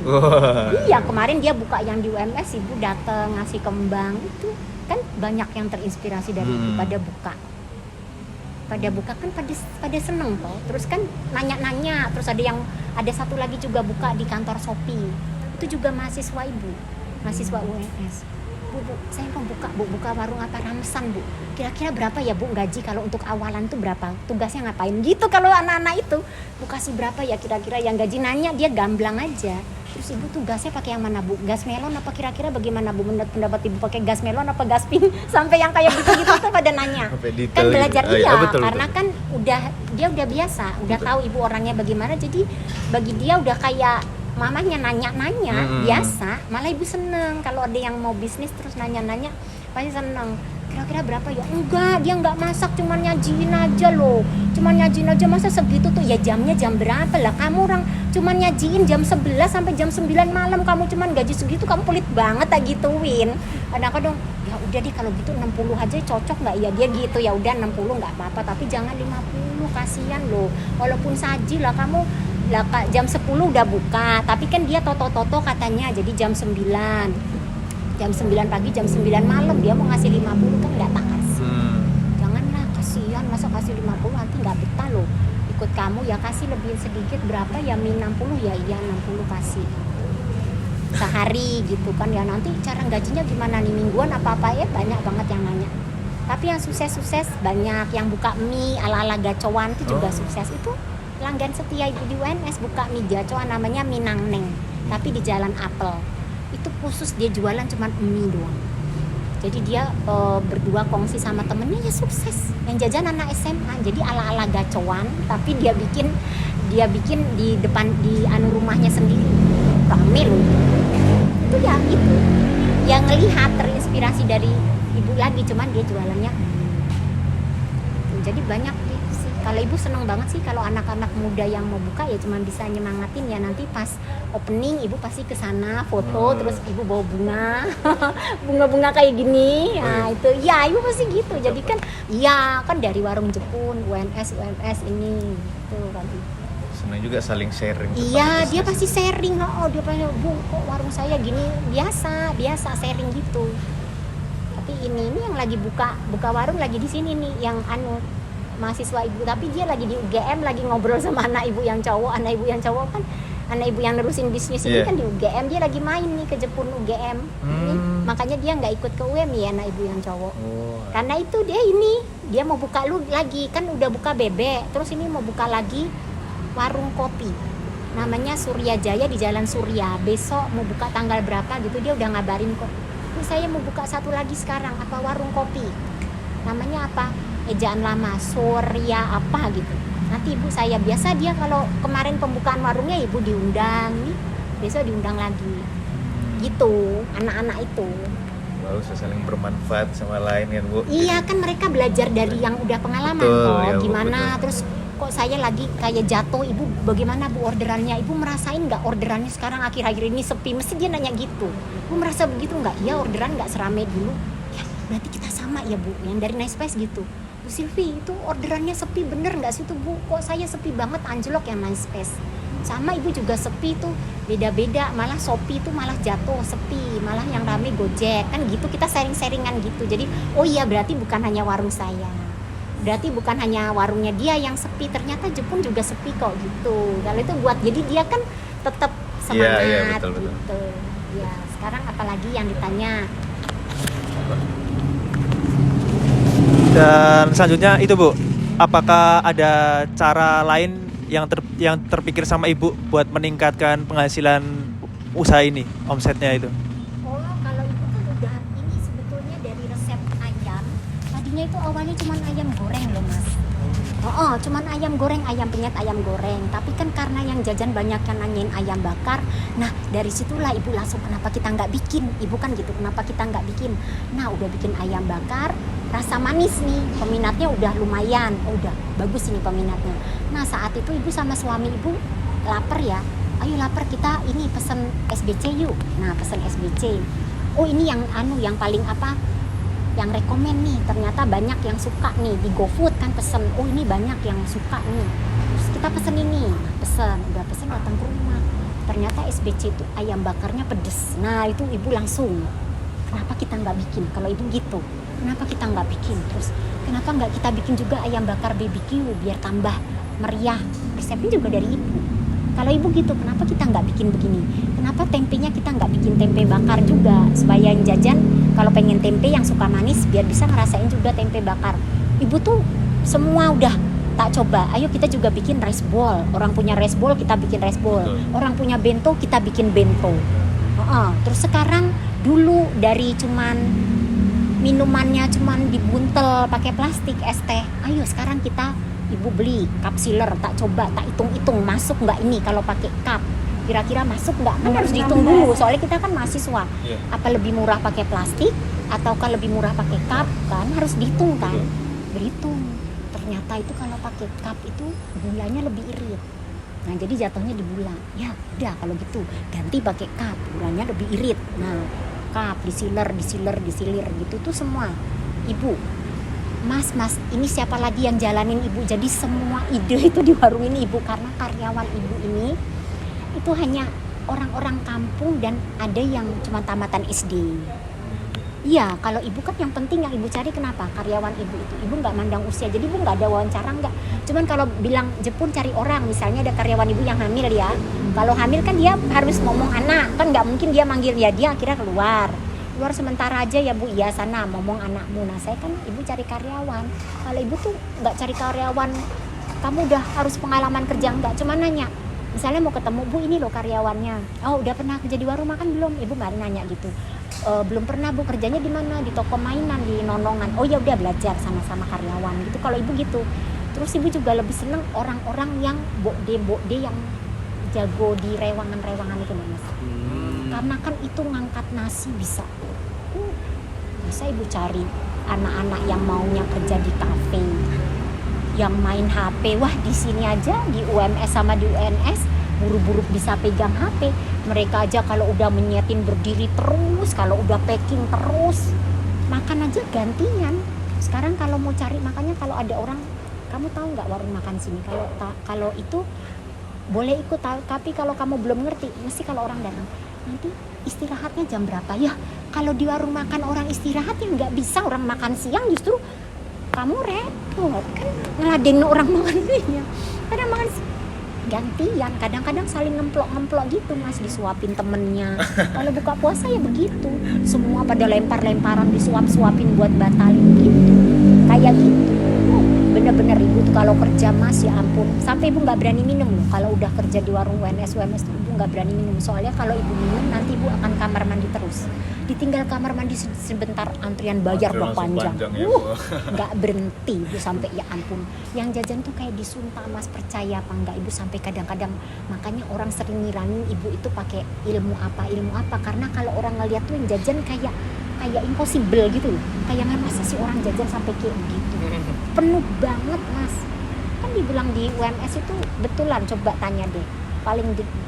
Iya, kemarin dia buka yang di UMS, ibu datang ngasih kembang itu. Kan banyak yang terinspirasi dari ibu pada buka kan pada seneng toh. Terus kan nanya-nanya, terus ada satu lagi juga buka di kantor Shopee. Itu juga mahasiswa ibu, mahasiswa UNS. Bu, saya mau buka warung apa, Ramsan Bu. Kira-kira berapa ya Bu gaji kalau untuk awalan tuh berapa? Tugasnya ngapain? Gitu kalau anak-anak itu. Bu kasih berapa ya kira-kira yang gaji, nanya dia gamblang aja. Terus ibu tugasnya pakai yang mana Bu? Gas melon apa kira-kira bagaimana Bu? Menurut pendapat ibu pakai gas melon apa gas pink? Sampai yang kayak gitu tuh pada nanya. Kan belajar betul, karena kan dia udah biasa, udah tahu ibu orangnya bagaimana, jadi bagi dia udah kayak mamanya nanya-nanya biasa. Malah ibu seneng kalau ada yang mau bisnis terus nanya-nanya, pasti seneng. Kira-kira berapa ya? Enggak, dia enggak masak, cuman nyajiin aja loh. Cuman nyajiin aja, masa segitu tuh ya, jamnya jam berapa lah? Kamu orang cuman nyajiin jam 11 sampai jam 9 malam, kamu cuman gaji segitu, kamu pelit banget tak gituin. Kadang-kadang ya udah deh kalau gitu 60 aja cocok nggak ya, dia gitu. Ya udah 60 nggak apa-apa, tapi jangan 50, kasihan loh. Walaupun saji lah kamu lah, jam 10 udah buka, tapi kan dia toto-toto katanya, jadi jam 9 pagi, jam 9 malam dia mau ngasih 50 kan nggak tak kasih. Janganlah, kasihan, masa kasih 50 nanti nggak betah loh ikut kamu. Ya kasih lebih sedikit, berapa ya, min 60 ya, iya 60 kasih sehari gitu kan ya. Nanti cara gajinya gimana nih, mingguan apa ya, banyak banget yang nanya. Tapi yang sukses banyak, yang buka mie ala-ala gacoan itu juga sukses. Itu pelanggan setia ibu di UNS, buka mie gacoan namanya Minang Neng, tapi di Jalan Apel. Itu khusus dia jualan cuma mie doang. Jadi dia berdua kongsi sama temennya, ya sukses. Yang jajan anak SMA, jadi ala-ala gacoan, tapi dia bikin di depan di rumahnya sendiri. Rame loh. Itu ya itu. Yang ngelihat terinspirasi dari ibu lagi, cuman dia jualannya. Jadi banyak sih. Kalau ibu seneng banget sih kalau anak-anak muda yang mau buka, ya cuman bisa nyemangatin ya, nanti pas opening ibu pasti ke sana foto, terus ibu bawa bunga kayak gini. Nah, itu ya ibu pasti gitu. Jadi kan iya kan dari warung Jepun, UMS ini gitu kan. Senang juga saling sharing. Iya, dia pasti sharing. Dia pasti, Bu, kok warung saya gini, biasa sharing gitu. Tapi ini yang lagi buka warung lagi di sini nih, yang mahasiswa ibu, tapi dia lagi di UGM, lagi ngobrol sama anak ibu yang cowok kan, anak ibu yang nerusin bisnis ini kan di UGM, dia lagi main nih ke Jepun UGM. Makanya dia nggak ikut ke UM ya, anak ibu yang cowok. Karena itu dia mau buka lagi, kan udah buka bebek, terus ini mau buka lagi warung kopi, namanya Surya Jaya di Jalan Surya. Besok mau buka tanggal berapa gitu, dia udah ngabarin kok. Ini saya mau buka satu lagi sekarang, apa, warung kopi, namanya apa, ejaan lama, Surya apa gitu. Nanti ibu saya, biasa dia kalau kemarin pembukaan warungnya ibu diundang nih, besok diundang lagi gitu, anak-anak itu. Wow, saling bermanfaat sama lain kan Bu. Iya kan, mereka belajar dari yang udah pengalaman. Betul, toh ya, Bu, gimana betul. Terus kok saya lagi kayak jatuh, ibu bagaimana Bu orderannya, ibu merasain nggak orderannya sekarang akhir-akhir ini sepi, mesti dia nanya gitu. Bu merasa begitu nggak? Iya, orderan nggak seramai dulu. Ya berarti kita sama ya Bu, yang dari Nice Place gitu. Bu Silvi, itu orderannya sepi bener nggak sih tuh Bu? Kok saya sepi banget, anjlok yang Nice Place. Sama ibu juga sepi tuh, beda-beda. Malah Shopee tuh malah jatuh sepi, malah yang rame Gojek kan gitu. Kita sharing-sharingan gitu. Jadi oh iya, berarti bukan hanya warung saya, berarti bukan hanya warungnya dia yang sepi, ternyata Jepun juga sepi kok gitu. Kalau itu buat, jadi dia kan tetap semangat. Iya, betul. Gitu. Ya sekarang apalagi yang ditanya. Dan selanjutnya itu Bu, apakah ada cara lain yang terpikir sama Ibu buat meningkatkan penghasilan usaha ini, omsetnya itu? Oh, kalau ibu kan udah ini sebetulnya tuh awalnya cuman ayam goreng loh mas. Cuman ayam goreng, ayam penyet, ayam goreng. Tapi kan karena yang jajan banyak yang nanyain ayam bakar. Nah dari situlah ibu langsung, kenapa kita nggak bikin? Ibu kan gitu, kenapa kita nggak bikin? Nah udah bikin ayam bakar, rasa manis nih, peminatnya udah lumayan. Udah bagus ini peminatnya. Nah saat itu ibu sama suami ibu lapar ya. Ayo lapar, kita ini pesen SBC yuk. Nah pesen SBC. Oh ini yang yang paling apa? Yang rekomen nih, ternyata banyak yang suka nih di GoFood kan pesen, oh ini banyak yang suka nih, terus kita pesen ini, udah pesen datang ke rumah, ternyata SBC itu ayam bakarnya pedes. Nah itu ibu langsung, kenapa kita nggak bikin? Kalau ibu gitu, kenapa kita nggak bikin? Terus kenapa nggak kita bikin juga ayam bakar BBQ biar tambah meriah? Resepnya juga dari ibu. Kalau ibu gitu, kenapa kita nggak bikin begini? Kenapa tempenya kita nggak bikin tempe bakar juga, supaya yang jajan kalau pengen tempe yang suka manis biar bisa ngerasain juga tempe bakar. Ibu tuh semua udah tak coba. Ayo kita juga bikin rice bowl. Orang punya rice bowl, kita bikin rice bowl. Orang punya bento, kita bikin bento. Terus sekarang dulu dari cuman minumannya cuman dibuntel pakai plastik es teh. Ayo sekarang kita ibu beli cup sealer, tak coba, tak hitung-hitung masuk nggak ini kalau pakai cup, kira-kira masuk nggak, kan harus dihitung dulu soalnya kita kan mahasiswa. Apa lebih murah pakai plastik ataukah lebih murah pakai cup, kan harus dihitung kan. Berhitung, ternyata itu kalau pakai cup itu gulanya lebih irit. Nah jadi jatuhnya di gula. Ya udah kalau gitu ganti pakai cup, gulanya lebih irit. Nah cup disiler gitu tuh semua ibu. Mas, ini siapa lagi yang jalanin ibu? Jadi semua ide itu di warung ini ibu, karena karyawan ibu ini itu hanya orang-orang kampung dan ada yang cuma tamatan SD. Iya, kalau ibu kan yang penting yang ibu cari kenapa? Karyawan ibu itu, ibu nggak mandang usia, jadi ibu nggak ada wawancara nggak. Cuman kalau bilang Jepun cari orang, misalnya ada karyawan ibu yang hamil ya. Kalau hamil kan dia harus ngomong anak, kan nggak mungkin dia manggil ya, dia akhirnya keluar sementara aja ya bu, iya sana ngomong anakmu. Nah saya kan ibu cari karyawan. Kalau ibu tuh nggak cari karyawan, kamu udah harus pengalaman kerja nggak, cuma nanya misalnya mau ketemu bu ini loh karyawannya, oh udah pernah kerja di warung makan belum, ibu nggak nanya gitu. Belum pernah bu, kerjanya di mana, di toko mainan, di nonongan. Oh ya udah belajar sama karyawan gitu, kalau ibu gitu. Terus ibu juga lebih seneng orang-orang yang bokde yang jago di rewangan itu mas. Karena kan itu ngangkat nasi bisa ibu cari anak-anak yang maunya kerja di kafe, yang main HP. Wah di sini aja di UMS sama di UNS buru-buru bisa pegang HP. Mereka aja kalau udah menyetin berdiri terus, kalau udah packing terus, makan aja gantian. Sekarang kalau mau cari makanya kalau ada orang, kamu tahu nggak warung makan sini, kalau itu boleh ikut, tapi kalau kamu belum ngerti, mesti kalau orang datang nanti istirahatnya jam berapa ya? Kalau di warung makan orang istirahat ya nggak bisa, orang makan siang justru kamu repot kan ngeladenin orang makan siang. Kadang makan gantian, kadang-kadang saling ngemplok gitu mas, disuapin temennya. Kalau buka puasa ya begitu, semua pada lempar-lemparan disuap-suapin buat batalin gitu, kayak gitu. Bener-bener ibu tuh kalau kerja mas ya ampun, sampai ibu nggak berani minum loh kalau udah kerja di warung UNS ibu nggak berani minum, soalnya kalau ibu minum nanti ibu akan kamar mandi terus, ditinggal kamar mandi sebentar antrian bayar udah panjang ya, nggak berhenti ibu sampai ya ampun. Yang jajan tuh kayak disuntak mas, percaya apa enggak ibu, sampai kadang-kadang makanya orang sering ngiranin ibu itu pakai ilmu apa, karena kalau orang ngeliat tuh yang jajan kayak impossible gitu loh, kayak masa sih orang jajan sampai kayak begitu, penuh banget mas. Kan dibilang di UMS itu betulan, coba tanya deh,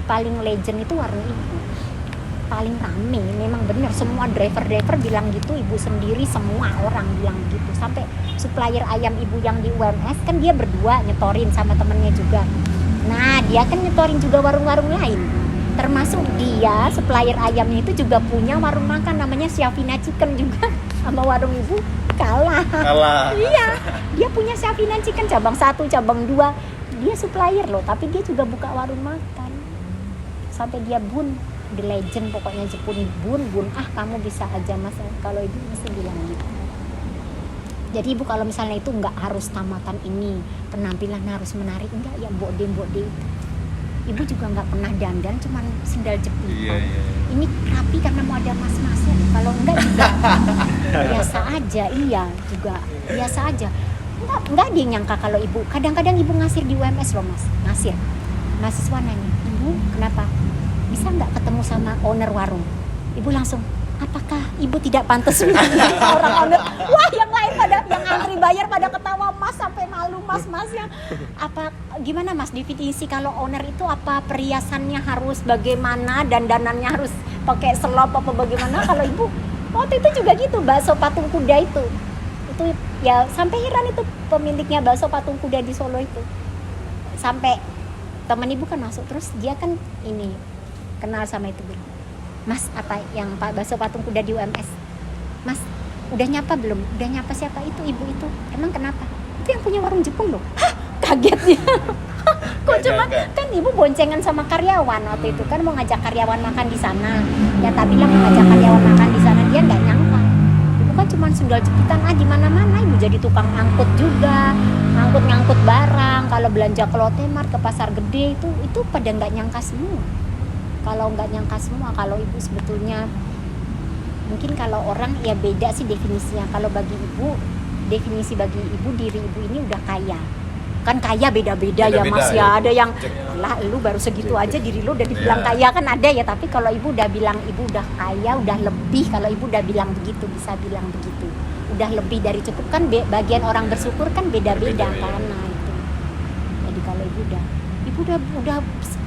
paling legend itu warung ibu, paling rame, memang bener semua driver bilang gitu, ibu sendiri semua orang bilang gitu. Sampai supplier ayam ibu yang di UMS kan dia berdua nyetorin sama temennya juga, nah dia kan nyetorin juga warung-warung lain, termasuk dia supplier ayamnya itu juga punya warung makan namanya Syafina Chicken juga, sama warung ibu kalah. Iya, dia punya Syafina Chicken cabang 1, cabang 2, dia supplier loh, tapi dia juga buka warung makan. Sampai dia bun, the legend pokoknya Jepun, bun, kamu bisa aja mas, kalau ibu mesti bilang gitu. Jadi ibu kalau misalnya itu nggak harus tamatan ini, penampilan harus menarik, enggak ya, bode itu. Ibu juga nggak pernah dandan, cuman sendal jepit. Iya. ini rapi karena mau ada mas-masnya. Kalau enggak juga biasa aja, iya juga biasa aja. Enggak ada yang nyangka kalau ibu. Kadang-kadang ibu ngasir di UMS loh mas, ngasir. Mahasiswa nanya, ibu kenapa? Bisa nggak ketemu sama owner warung? Ibu langsung, apakah ibu tidak pantas orang owner? Wah, yang lain pada yang antri bayar pada ketawa, mas sampai malu mas-masnya. Apa gimana mas definisi kalau owner itu apa, perhiasannya harus bagaimana, dandanannya harus pakai selop apa bagaimana? Kalau ibu waktu itu juga gitu, bakso patung kuda itu ya sampai heran itu pemiliknya bakso patung kuda di Solo itu. Sampai teman ibu kan masuk, terus dia kan ini kenal sama itu, bilang, mas apa yang Pak bakso patung kuda di UMS, mas udah nyapa belum? Udah nyapa siapa? Itu ibu itu. Emang kenapa? Itu yang punya warung Jepang loh. Hah, kaget dia. Kok cuma kan ibu boncengan sama karyawan waktu itu kan, mau ngajak karyawan makan di sana. Ya tak bilang mau ngajak karyawan makan di sana, dia nggak nyangka. Ibu kan cuma sendal jepitan di mana-mana. Ibu jadi tukang angkut juga, ngangkut barang. Kalau belanja ke Lotte Mart, ke pasar gede itu pada nggak nyangka semua. Kalau nggak nyangka semua, kalau ibu sebetulnya mungkin kalau orang ya beda sih definisinya. Kalau bagi ibu, definisi bagi ibu, diri ibu ini udah kaya. Kan kaya beda-beda ya mas ya. Ada yang lah lu baru segitu aja diri lu udah dibilang kaya, kan ada ya. Tapi kalau ibu udah bilang ibu udah kaya, udah lebih. Kalau ibu udah bilang begitu, bisa bilang begitu, udah lebih dari cukup. Kan bagian orang bersyukur kan beda-beda kan. Nah itu. Jadi kalau ibu udah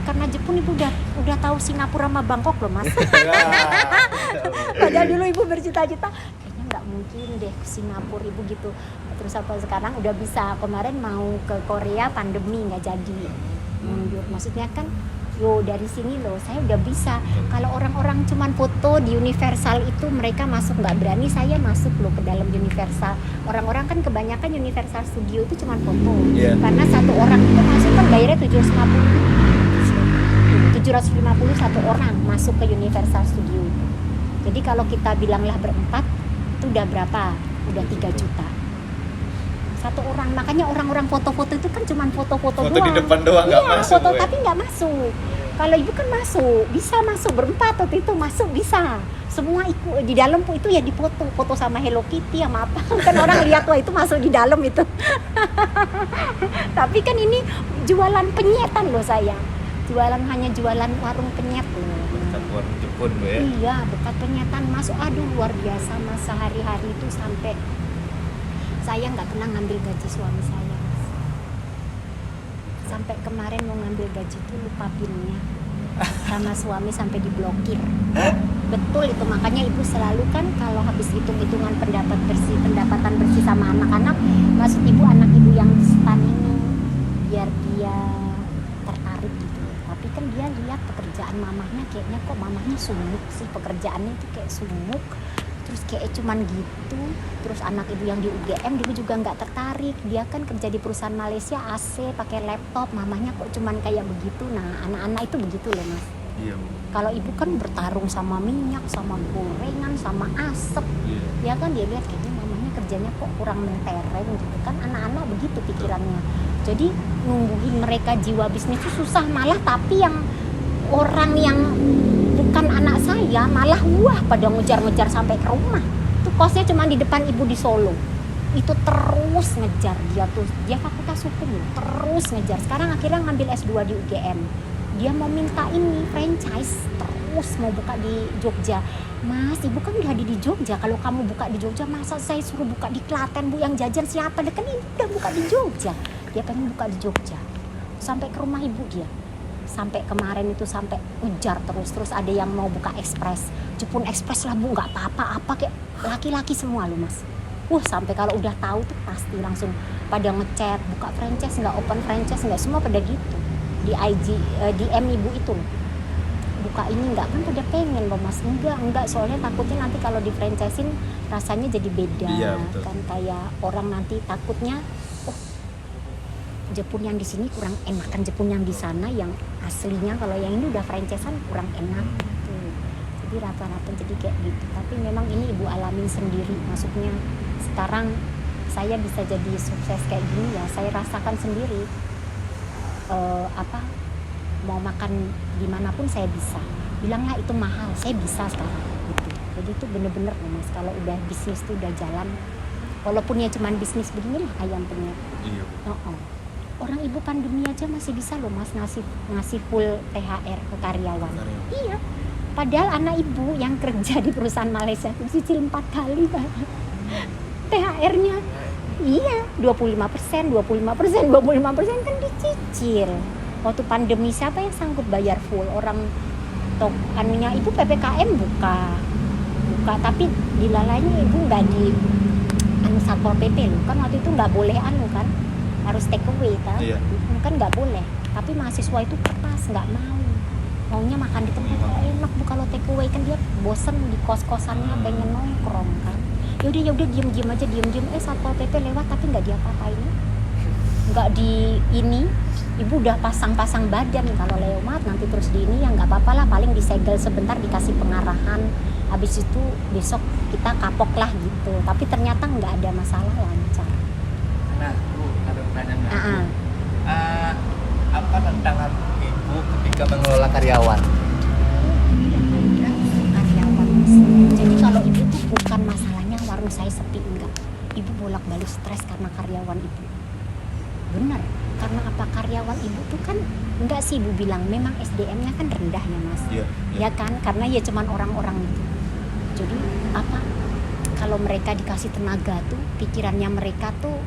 karena Jepun ibu udah tahu Singapura sama Bangkok loh mas. Padahal dulu ibu bercita-cita kayaknya nggak mungkin deh ke Singapura ibu gitu. Terus apa sekarang udah bisa. Kemarin mau ke Korea pandemi nggak jadi, mundur. Maksudnya kan dari sini loh saya udah bisa. Kalau orang-orang cuman foto di Universal itu mereka masuk nggak berani, saya masuk loh ke dalam Universal. Orang-orang kan kebanyakan Universal Studio itu cuman foto. Karena satu orang itu masuk kan bayarnya 750 satu orang masuk ke Universal Studio itu. Jadi kalau kita bilanglah berempat itu udah berapa? Udah 3 juta satu orang. Makanya orang-orang foto-foto itu kan cuma foto-foto doang. Foto di depan doang nggak masuk. Foto tapi nggak masuk. Kalau ibu kan masuk, bisa masuk berempat waktu itu masuk bisa. Semua ikut di dalam itu ya foto sama Hello Kitty sama apa. Kan orang lihat wah itu masuk di dalam itu. Tapi kan ini jualan penyetan loh saya. Hanya jualan warung penyet loh. Dekat warung Jepun Bu ya. Iya, dekat penyetan masuk. Aduh luar biasa mas, sehari-hari itu sampai saya nggak pernah ngambil gaji suami saya mas. Sampai kemarin mau ngambil gaji itu lupa pinnya sama suami sampai diblokir. Betul itu, makanya ibu selalu kan kalau habis hitung-hitungan pendapatan bersih sama anak-anak, maksud ibu anak ibu yang stan ini biar dia tertarik gitu. Tapi kan dia lihat pekerjaan mamahnya, kayaknya kok mamahnya sumuk sih, pekerjaannya itu kayak sumuk, terus kayak cuman gitu. Terus anak ibu yang di UGM dulu juga nggak tertarik, dia kan kerja di perusahaan Malaysia AC pakai laptop, mamahnya kok cuman kayak begitu. Nah anak-anak itu begitu loh mas. Iya. Kalau ibu kan bertarung sama minyak, sama gorengan, sama asap, ya kan dia lihat kayaknya mamahnya kerjanya kok kurang mentereng gitu kan. Anak-anak begitu pikirannya. Jadi nungguin mereka jiwa bisnis itu susah, malah tapi yang orang yang bukan anak saya malah wah pada ngejar-ngejar sampai ke rumah. Itu kosnya cuma di depan ibu di Solo. Itu terus ngejar dia fakultas hukum loh, terus ngejar. Sekarang akhirnya ngambil S2 di UGM. Dia mau minta ini franchise, terus mau buka di Jogja. Mas, ibu kan udah ada di Jogja. Kalau kamu buka di Jogja, masa saya suruh buka di Klaten bu? Yang jajan siapa? Dia kan ini udah buka di Jogja. Dia pengen buka di Jogja. Sampai ke rumah ibu dia. Sampai kemarin itu sampai ujar terus ada yang mau buka ekspres, Jepun Express lah bu, nggak apa-apa kayak laki-laki semua loh mas. Sampai kalau udah tahu tuh pasti langsung pada ngechat buka franchise nggak, open franchise nggak, semua pada gitu di IG DM ibu itu loh. Buka ini nggak, kan pada pengen loh mas. Enggak soalnya takutnya nanti kalau di franchisein rasanya jadi beda. Iya, betul. Kan kayak orang nanti takutnya Jepun yang di sini kurang enak kan Jepun yang di sana yang aslinya, kalau yang ini udah franchisean kurang enak gitu. Jadi rata-rata jadi kayak gitu. Tapi memang ini ibu alamin sendiri, maksudnya sekarang saya bisa jadi sukses kayak gini ya saya rasakan sendiri. Mau makan dimanapun saya bisa, bilanglah itu mahal, saya bisa sekarang gitu. Jadi itu bener-bener loh Mas, kalau udah bisnis tuh udah jalan, walaupun ya cuman bisnis begini lah ayam penyet. Iya. Orang ibu pandemi aja masih bisa loh Mas ngasih full THR ke karyawan. Iya. Padahal anak ibu yang kerja di perusahaan Malaysia itu cicil 4 kali Pak. THR-nya. Iya, 25%, 25% kan dicicil. Waktu pandemi siapa yang sanggup bayar full? Orang anunya ibu PPKM buka, tapi dilalainya ibu nggak di Satpol PP loh. Kan waktu itu nggak boleh kan, harus take away kan? Iya. Kan nggak boleh. Tapi mahasiswa itu keras, nggak maunya makan di tempat enak bu, kalau take away kan dia bosen di kos-kosannya pengen nongkrong kan. Ya udah diem aja Satpol PP lewat tapi nggak diapa-apain, nggak di ini. Ibu udah pasang badan kalau lewat nanti terus di ini ya nggak apa-apa lah, paling disegel sebentar dikasih pengarahan, habis itu besok kita kapok lah gitu. Tapi ternyata nggak ada masalah, lancar. Nah, Bu, ada pertanyaan. Apa tantangan Ibu ketika mengelola karyawan? Karyawan. Jadi kalau ibu tuh bukan masalahnya warung saya sepi, enggak. Ibu bolak-balik stres karena karyawan ibu. Bener. Karena apa, karyawan ibu tuh kan enggak sih ibu bilang memang SDM-nya kan rendah ya Mas. Iya. Ya kan, karena ya cuman orang-orang itu. Jadi apa, kalau mereka dikasih tenaga tuh pikirannya mereka tuh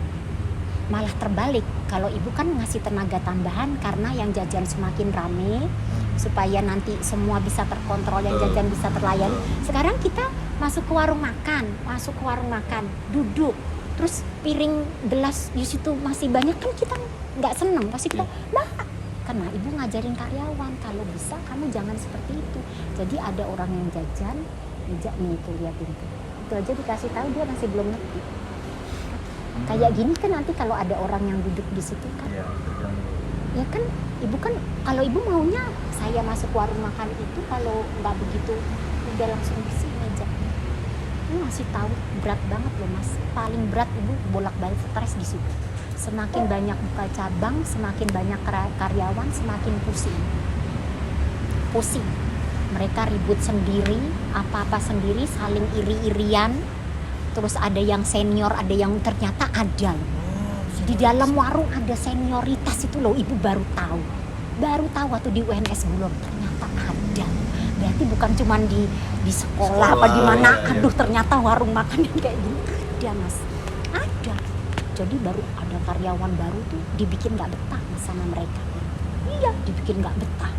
malah terbalik. Kalau ibu kan ngasih tenaga tambahan karena yang jajan semakin rame supaya nanti semua bisa terkontrol, yang jajan bisa terlayani. Sekarang kita masuk ke warung makan, duduk, terus piring gelas di situ masih banyak kan kita nggak seneng, pasti kita karena ibu ngajarin karyawan kalau bisa kamu jangan seperti itu. Jadi ada orang yang jajan mijak nih, tuh liatin tuh, itu aja dikasih tahu dia masih belum ngerti. Kayak gini kan nanti kalau ada orang yang duduk di situ kan, ya kan ibu kan kalau ibu maunya saya masuk warung makan itu kalau nggak begitu udah langsung di sini aja. Ini masih tahu berat banget loh Mas, paling berat ibu bolak-balik stres di situ. Semakin banyak buka cabang, semakin banyak karyawan, semakin pusing. Mereka ribut sendiri, apa-apa sendiri, saling iri-irian. Terus ada yang senior, ada yang ternyata ada. Di dalam warung ada senioritas itu loh, ibu baru tahu waktu di UNS Bulog, ternyata ada. Berarti bukan cuma di sekolah apa di mana. Aduh, ternyata warung makan yang kayak gini ada Mas, ada. Jadi baru ada karyawan baru tuh dibikin nggak betah sama mereka. Iya, dibikin nggak betah.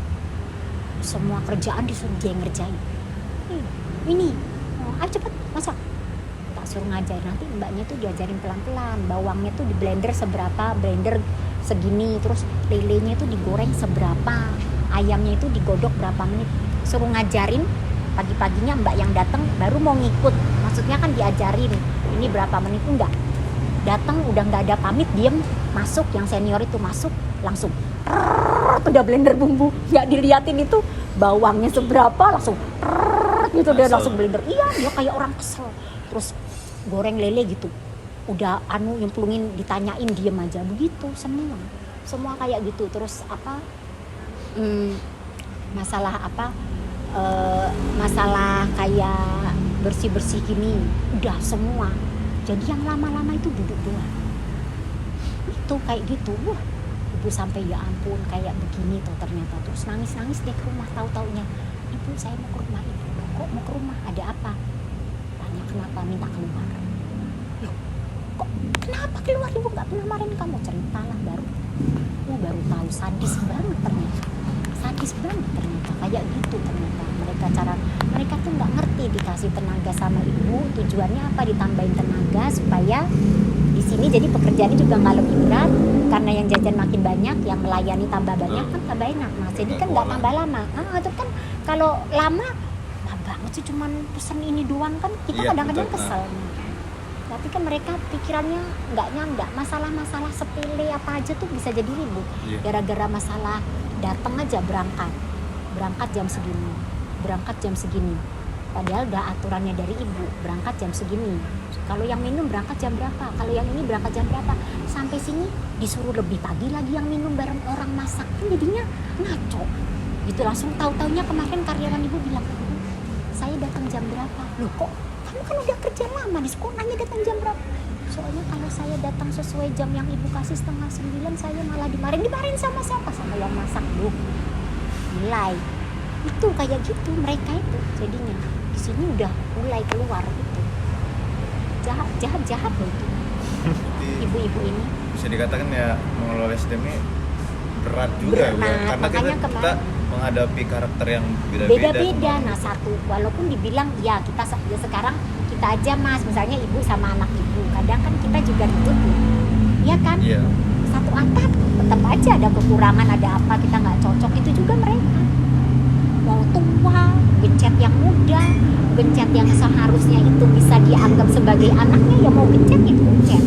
Semua kerjaan disuruh dia ngerjain. Ini, ayo cepet masak. Tak suruh ngajarin, nanti mbaknya tuh diajarin pelan-pelan. Bawangnya tuh di blender seberapa, blender segini, terus lelenya tuh digoreng seberapa, ayamnya itu digodok berapa menit. Suruh ngajarin, pagi-paginya mbak yang datang baru mau ngikut. Maksudnya kan diajarin, ini berapa menit, enggak. Datang udah nggak ada pamit, diem masuk, yang senior itu masuk langsung udah blender bumbu, nggak diliatin itu bawangnya seberapa, langsung gitu dia langsung blender. Iya, dia kayak orang kesel. Terus goreng lele gitu, udah nyemplungin, ditanyain diem aja begitu. Semua kayak gitu. Terus apa masalah kayak bersih gini udah semua. Jadi yang lama-lama itu duduk doang. Itu kayak gitu. Wah, ibu sampai ya ampun kayak begini tuh ternyata. Terus nangis deh ke rumah, tahu-taunya ibu saya mau ke rumah ibu. Kok mau ke rumah, ada apa? Tanya kenapa, minta keluar. Loh, kok kenapa keluar, ibu nggak pernah marahin kamu? Ceritalah baru tahu, sadis banget ternyata kayak gitu. Ternyata mereka tuh nggak ngerti dikasih tenaga sama ibu tujuannya apa, ditambahin tenaga supaya di sini jadi pekerjaannya juga nggak lebih berat, karena yang jajan makin banyak, yang melayani tambah banyak kan tambah enak Mas. Jadi kan nggak tambah lama. Itu kan kalau lama banget sih cuman pesen ini doang kan kita kadang-kadang kesel. Tapi kan mereka pikirannya nggak masalah-masalah sepele apa aja tuh bisa jadi ribut. Gara-gara masalah datang aja berangkat jam segini, padahal udah aturannya dari ibu, berangkat jam segini. Kalau yang minum berangkat jam berapa, kalau yang ini berangkat jam berapa, sampai sini disuruh lebih pagi lagi yang minum bareng orang masak, kan jadinya ngaco. Begitu langsung tahu-taunya kemarin karyawan ibu bilang, saya datang jam berapa? Loh kok kamu kan udah kerja lama nih, kok nanya datang jam berapa? Soalnya kalau saya datang sesuai jam yang ibu kasih 8:30, saya malah dimarahin sama siapa? Sama yang masak. Loh, mulai itu kayak gitu mereka itu jadinya di sini udah mulai keluar itu jahat loh itu ibu-ibu ini. Bisa dikatakan ya mengelola SDM ini berat juga ya, Bu, ya. Berat, Karena makanya kita kemarin menghadapi karakter yang beda-beda. beda-beda. Nah satu, walaupun dibilang ya kita ya sekarang kita aja mas, misalnya ibu sama anak ibu, kadang kan kita juga ribut ya kan, Iya. satu atap tetap aja ada kekurangan, ada apa kita nggak cocok, itu juga mereka mau tua gencet yang muda, gencet yang seharusnya itu bisa dianggap sebagai anaknya, ya mau gencet itu gencet.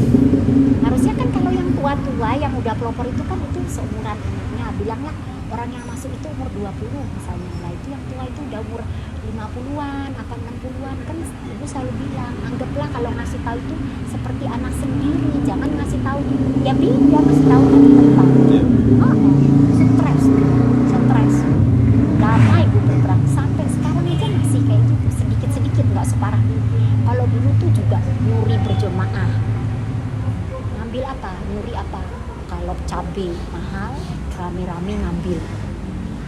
Harusnya kan kalau yang tua-tua yang udah pelopor itu kan itu seumuran anaknya, bilanglah orang yang masuk itu umur 20 misalnya, nah itu yang tua itu udah umur 50-an atau 60-an, kan ibu selalu bilang anggaplah kalau ngasih tahu itu seperti anak sendiri, jangan ngasih tahu ya beda, ngasih tahu kan tempat. Stres lama ibu berperang sampai sekarang aja masih kayak gitu, sedikit-sedikit, nggak separah dulu. Kalau dulu tuh juga nyuri berjemaah, ngambil apa, nyuri apa, kalau cabai mahal rame-rame ngambil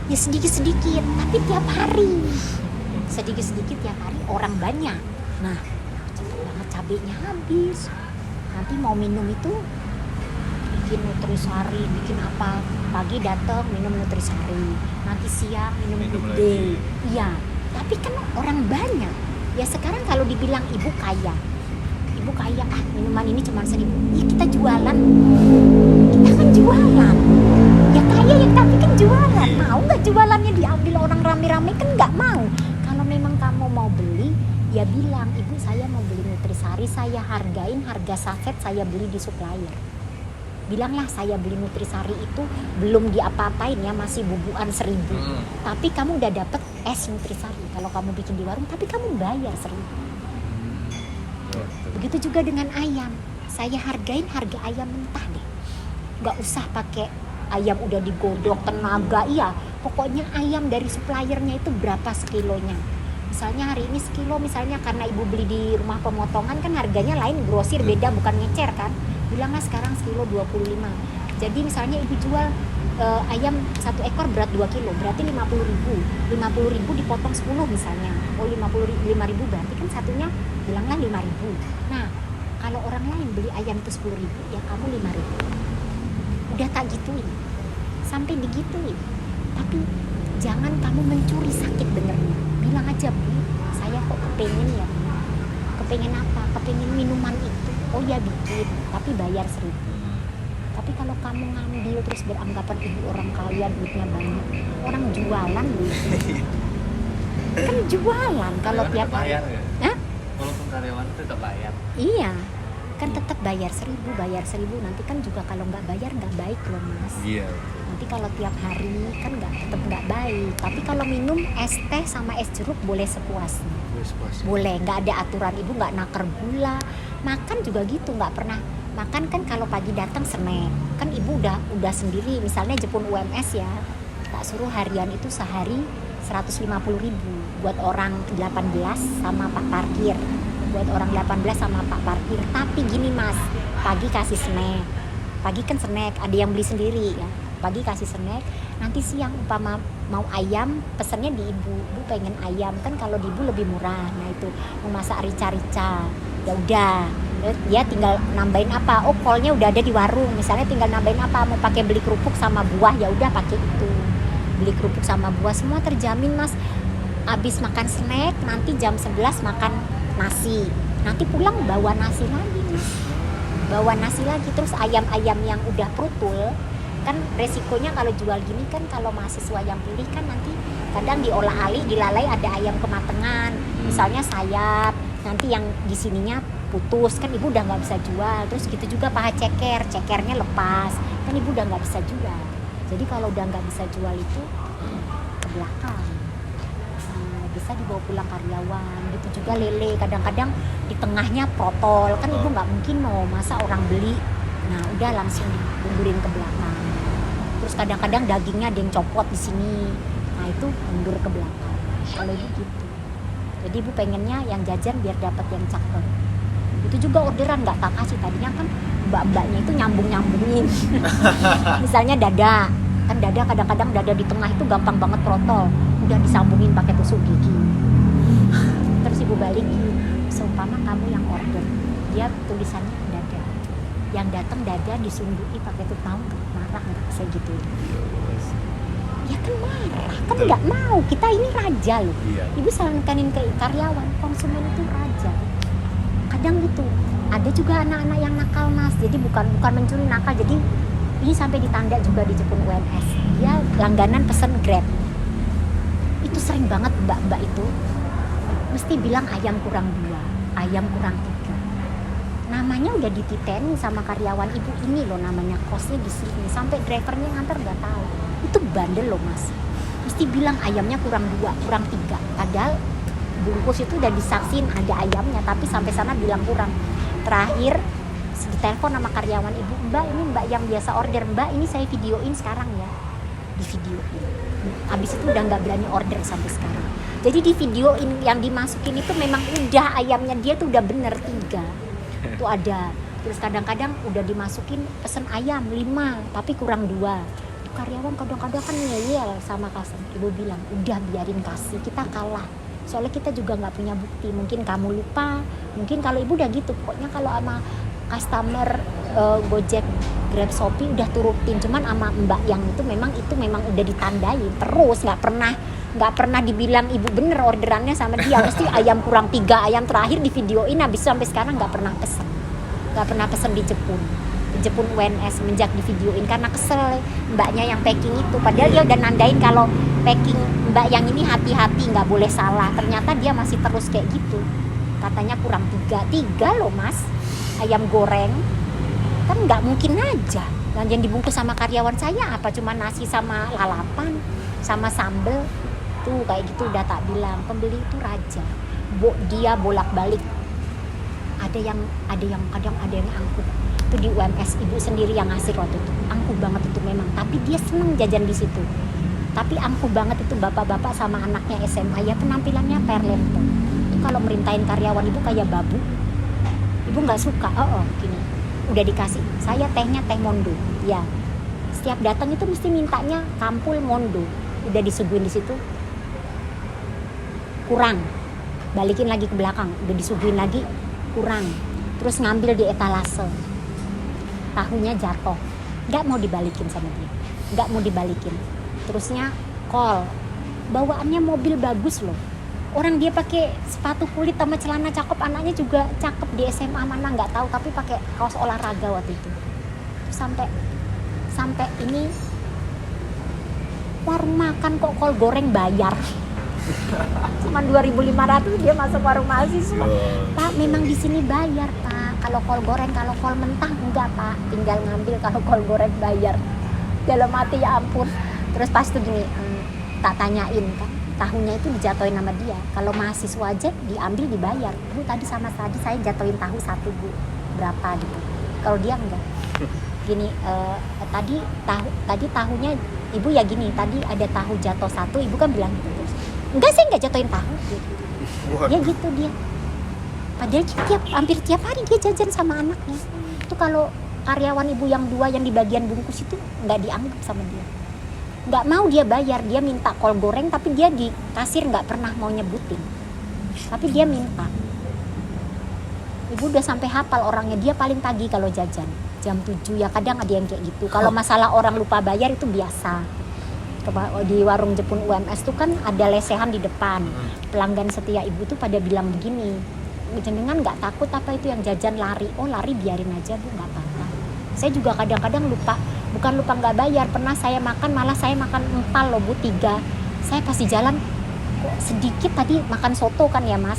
ya sedikit-sedikit, tapi tiap hari sedikit-sedikit tiap hari, orang banyak, nah cepet banget cabainya habis. Nanti mau minum itu bikin nutrisari, bikin apa, pagi datang minum nutrisari, nanti siang minum good day. Iya, tapi kan orang banyak ya. Sekarang kalau dibilang ibu kaya minuman ini cuma 1.000, ya kita jualan, kita kan jualan ya, kaya ya tapi kan jualan. Mau nggak jualannya diambil orang rame-rame? Kan nggak mau. Kalau memang kamu mau beli ya bilang, ibu saya mau beli nutrisari, saya hargain harga saset saya beli di supplier. Bilanglah saya beli nutrisari itu belum diapa-apain ya, masih bubuan 1.000, tapi kamu udah dapet es nutrisari. Kalau kamu bikin di warung tapi kamu bayar 1.000. Begitu juga dengan ayam, saya hargain harga ayam mentah deh, nggak usah pakai ayam udah digodok tenaga. Iya, pokoknya ayam dari suppliernya itu berapa sekilonya. Misalnya hari ini sekilo, misalnya karena ibu beli di rumah pemotongan kan harganya lain, grosir beda, bukan ngecer kan. Bilanglah sekarang sekilo 25. Jadi misalnya ibu jual ayam 1 ekor berat 2 kilo, berarti 50.000 dipotong 10 misalnya, 5.000 berarti kan satunya bilanglah 5.000. Nah kalau orang lain beli ayam itu 10.000, ya kamu 5.000. Udah tak gituin, sampai digituin. Tapi jangan kamu mencuri sakit benernya. Bilang aja, Bu, saya kok kepengen ya, kepengen apa, kepengen minuman itu, oh ya bikin, tapi bayar 1.000. Tapi kalau kamu ngambil terus beranggapan ibu orang kaya, duitnya banyak, orang jualan loh. Kan jualan kalau tiap hari. Bayar ya? Hah? Walaupun karyawan itu tetap bayar. Iya, kan tetap bayar 1.000. Nanti kan juga kalau nggak bayar nggak baik loh mas. Iya. Nanti kalau tiap hari kan tetap nggak baik. Tapi kalau minum es teh sama es jeruk boleh sepuasnya. Boleh, nggak ada aturan, ibu nggak naker gula. Makan juga gitu, nggak pernah makan kan kalau pagi datang snack. Kan ibu udah sendiri, misalnya Jepun UMS ya, tak suruh harian itu sehari 150.000 buat orang 18 sama Pak Parkir. Buat orang 18 sama Pak Parkir. Tapi gini mas, pagi kasih snack. Pagi kan snack, ada yang beli sendiri ya. Pagi kasih snack, nanti siang umpama mau ayam, pesannya di ibu. Ibu pengen ayam, kan kalau di ibu lebih murah. Nah itu mau masak rica-rica, ya udah, dia tinggal nambahin apa, oh kolnya udah ada di warung, misalnya tinggal nambahin apa, mau pakai beli kerupuk sama buah, ya udah pakai itu, beli kerupuk sama buah, semua terjamin mas. Abis makan snack, nanti jam 11 makan nasi, nanti pulang bawa nasi lagi mas, bawa nasi lagi. Terus ayam-ayam yang udah prutul, kan resikonya kalau jual gini kan, kalau mahasiswa yang pilih kan nanti kadang diolah alih, dilalai ada ayam kematangan, misalnya sayap, nanti yang di sininya putus, kan ibu udah nggak bisa jual. Terus gitu juga paha cekernya lepas, kan ibu udah nggak bisa jual. Jadi kalau udah nggak bisa jual itu ke belakang, bisa dibawa pulang karyawan. Gitu juga lele, kadang-kadang di tengahnya protol, kan ibu nggak mungkin mau masa orang beli, nah udah langsung mundurin ke belakang. Terus kadang-kadang dagingnya ada yang copot di sini, nah itu mundur ke belakang. Kalau ibu gitu. Jadi ibu pengennya yang jajan biar dapat yang cakep. Itu juga orderan nggak tak kasih, tadinya kan mbak-mbaknya itu nyambungin. Misalnya dada, kan dada kadang-kadang dada di tengah itu gampang banget protol, udah disambungin pakai tusuk gigi. Terus ibu balikin, seumpama kamu yang order, dia tulisannya dada, yang datang dada disundui pakai tutup, mau nggak? Marah nggak saya gitu? Ya kan marah, kan Betul. nggak mau, kita ini raja loh. Iya. Ibu sarankanin ke karyawan, konsumen itu raja. Kadang gitu, ada juga anak-anak yang nakal mas, jadi bukan mencuri nakal, jadi ini sampai ditanda juga di Jepun UNS, dia langganan pesen Grab. Itu sering banget mbak-mbak itu mesti bilang ayam kurang 2, ayam kurang 3. Namanya udah dititenin sama karyawan, ibu ini loh namanya kosnya di sini, sampai drivernya nganter nggak tahu. Itu bandel loh mas, mesti bilang ayamnya kurang 2, kurang 3, padahal bungkus itu udah disaksin ada ayamnya, tapi sampai sana bilang kurang. Terakhir ditelepon sama karyawan, ibu, mbak ini mbak yang biasa order, mbak ini saya videoin sekarang ya, di video. Habis itu udah nggak berani order sampai sekarang. Jadi di videoin yang dimasukin itu memang udah ayamnya dia tuh udah bener 3 itu ada. Terus kadang-kadang udah dimasukin pesen ayam 5 tapi kurang 2. Karyawan kadang-kadang kan ngeyel sama customer. Ibu bilang udah biarin kasih, kita kalah. Soalnya kita juga nggak punya bukti. Mungkin kamu lupa, mungkin kalau ibu udah gitu. Pokoknya kalau sama customer Gojek, Grab, Shopee udah turutin. Cuman sama mbak yang itu memang udah ditandain terus, nggak pernah dibilang ibu bener orderannya sama dia. Mesti ayam kurang 3, ayam terakhir di videoin. Habis itu sampai sekarang nggak pernah pesen di Jepun UNS semenjak di videoin karena kesel mbaknya yang packing itu. Padahal dia udah nandain kalau packing mbak yang ini hati-hati nggak boleh salah. Ternyata dia masih terus kayak gitu. Katanya kurang 3 loh mas, ayam goreng kan nggak mungkin aja. Dan yang dibungkus sama karyawan saya apa cuma nasi sama lalapan sama sambel tuh kayak gitu. Udah tak bilang pembeli itu raja. Dia bolak-balik. Ada yang kadang ada yang angkuh. Itu di UMS ibu sendiri yang ngasih waktu itu, angkuh banget itu memang, tapi dia seneng jajan di situ. Tapi angkuh banget itu bapak-bapak sama anaknya SMA ya, penampilannya perlempong. Itu kalau merintahin karyawan ibu kayak babu, ibu nggak suka. Gini udah dikasih saya tehnya teh mondo ya, setiap datang itu mesti mintanya kampul mondo, udah disuguhin di situ kurang, balikin lagi ke belakang, udah disuguhin lagi kurang, terus ngambil di etalase. Tahunya jatuh, nggak mau dibalikin sama dia, nggak mau dibalikin. Terusnya call, bawaannya mobil bagus loh, orang dia pakai sepatu kulit sama celana cakep, anaknya juga cakep di SMA mana nggak tahu, tapi pakai kaos olahraga waktu itu. Sampai ini warung makan kok call goreng bayar. Cuma 2.500 dia masuk warung mahasiswa. Pak, memang di sini bayar pak. Kalau kol goreng, kalau kol mentah enggak pak. Tinggal ngambil kalau kol goreng bayar. Dalam hati ya ampun. Terus pas itu gini, tak tanyain kan, tahunya itu dijatuhin sama dia. Kalau mahasiswa aja diambil dibayar. Bu tadi sama tadi saya jatuhin tahu 1 bu, berapa gitu. Kalau dia enggak. Gini, tadi tahunya ibu ya gini. Tadi ada tahu jatuh 1, ibu kan bilang gitu. Enggak sih, enggak jatuhin tahu gitu. Ya gitu dia. Padahal hampir tiap hari dia jajan sama anaknya. Itu kalau karyawan ibu yang 2 yang di bagian bungkus itu enggak dianggap sama dia. Enggak mau dia bayar, dia minta kol goreng tapi dia di kasir enggak pernah mau nyebutin. Tapi dia minta. Ibu udah sampai hafal orangnya, dia paling pagi kalau jajan. Jam 7 ya kadang ada yang kayak gitu. Kalau masalah orang lupa bayar itu biasa. Di warung Jepun UMS tuh kan ada lesehan di depan. Pelanggan setia ibu tuh pada bilang begini, jenengan nggak takut apa itu yang jajan lari? Oh lari biarin aja bu, nggak apa-apa. Saya juga kadang-kadang lupa, bukan lupa nggak bayar. Pernah saya makan, malah saya makan empal loh bu, 3. Saya pasti jalan kok sedikit tadi makan soto kan ya mas,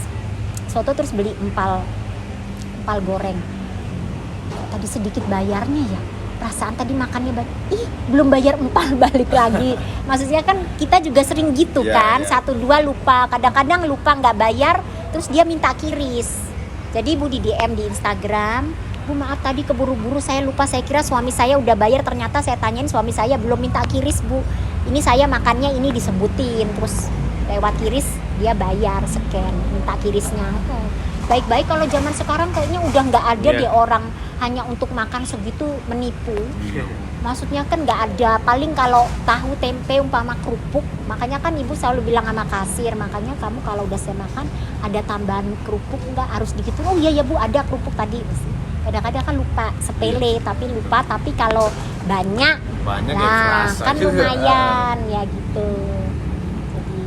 soto terus beli empal goreng. Kok tadi sedikit bayarnya ya? Perasaan tadi makannya belum bayar empal, balik lagi. Maksudnya kan kita juga sering gitu kan, 1-2 lupa, kadang-kadang lupa nggak bayar, terus dia minta kiris. Jadi ibu di DM di Instagram, bu maaf tadi keburu-buru saya lupa, saya kira suami saya udah bayar, ternyata saya tanyain suami saya belum minta kiris bu. ini saya makannya ini disebutin, terus lewat kiris dia bayar, scan, minta kirisnya. Baik-baik. Kalau zaman sekarang kayaknya udah nggak ada Iya. deh orang hanya untuk makan segitu menipu. Maksudnya kan nggak ada, paling kalau tahu tempe umpama kerupuk, makanya kan ibu selalu bilang sama kasir, makanya kamu kalau udah saya makan ada tambahan kerupuk nggak, harus dikit. Oh iya ya bu, ada kerupuk tadi. Kadang-kadang kan lupa, sepele tapi lupa, tapi kalau banyak Banyak yang nah terasa kan juga. lumayan ya gitu. Jadi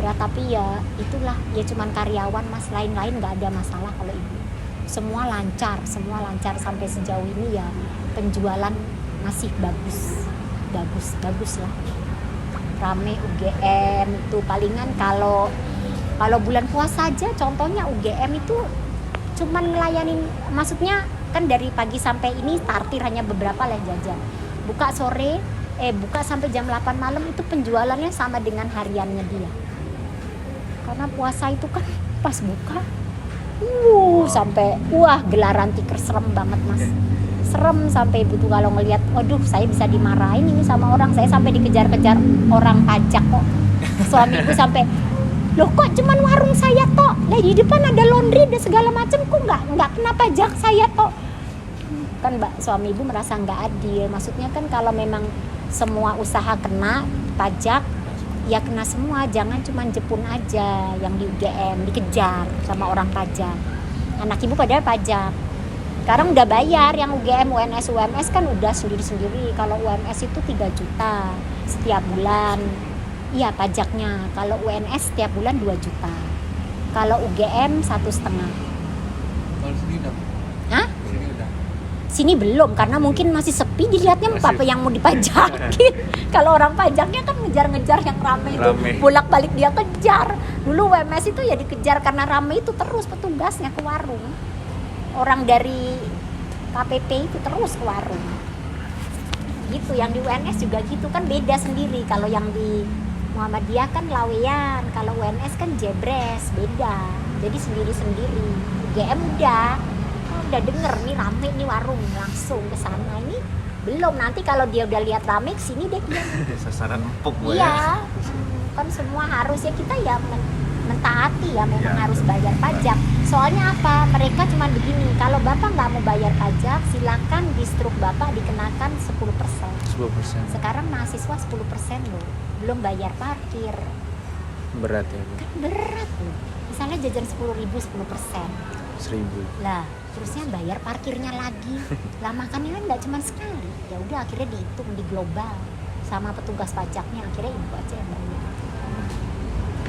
berat, tapi ya itulah, ya cuman karyawan mas, lain-lain nggak ada masalah kalau ibu. Semua lancar sampai sejauh ini ya, penjualan masih bagus lah, rame UGM itu. Palingan kalau bulan puasa aja contohnya UGM itu cuman ngelayanin, maksudnya kan dari pagi sampai ini parkir hanya beberapa lah jajan, buka sampai jam 8 malam, itu penjualannya sama dengan hariannya dia, karena puasa itu kan pas buka sampai gelaran tikar, serem banget mas, serem sampai ibu tuh kalau ngelihat, waduh saya bisa dimarahin ini sama orang, saya sampai dikejar-kejar orang pajak kok, suami ibu sampai, loh kok cuman warung saya toh, lah di depan ada laundry dan segala macam, kok nggak kena pajak saya toh. Kan mbak, suami ibu merasa nggak adil, maksudnya kan kalau memang semua usaha kena pajak ya kena semua, jangan cuman Jepun aja yang di UGM dikejar sama orang pajak. Anak ibu padahal pajak, sekarang udah bayar, yang UGM, UNS, UMS kan udah sendiri-sendiri. Kalau UMS itu 3 juta setiap bulan, iya pajaknya. Kalau UNS setiap bulan 2 juta. Kalau UGM 1,5. Kalau sini udah. Hah? Sini udah. Sini belum, karena mungkin masih sepi, dilihatnya apa yang mau dipajakin. Kalau orang pajaknya kan ngejar-ngejar yang rame itu, bolak-balik dia kejar. Dulu UMS itu ya dikejar karena rame itu terus petugasnya ke warung. Orang dari KPP itu terus ke warung. Gitu, yang di UNS juga gitu kan, beda sendiri. Kalau yang di Muhammadiyah kan lawean, kalau UNS kan jebres, beda. Jadi sendiri-sendiri. UGM udah denger nih rame nih warung, langsung ke sana. Ini belum, nanti kalau dia udah lihat rame kesini deh dia. Sasaran empuk bu Iya, kan semua harus ya, kita ya mentaati ya, memang harus bayar pajak. Soalnya apa? Mereka cuma begini, kalau bapak nggak mau bayar pajak, silakan di struk bapak dikenakan 10%. 10%. Sekarang mahasiswa 10% loh, belum bayar parkir. Berat ya bu. Kan berat loh. Misalnya jajan 10.000 10%. 1.000. Lah, terusnya bayar parkirnya lagi. Lah makannya kan nggak cuma sekali. Ya udah akhirnya dihitung di global sama petugas pajaknya, akhirnya ibu aja yang bayar.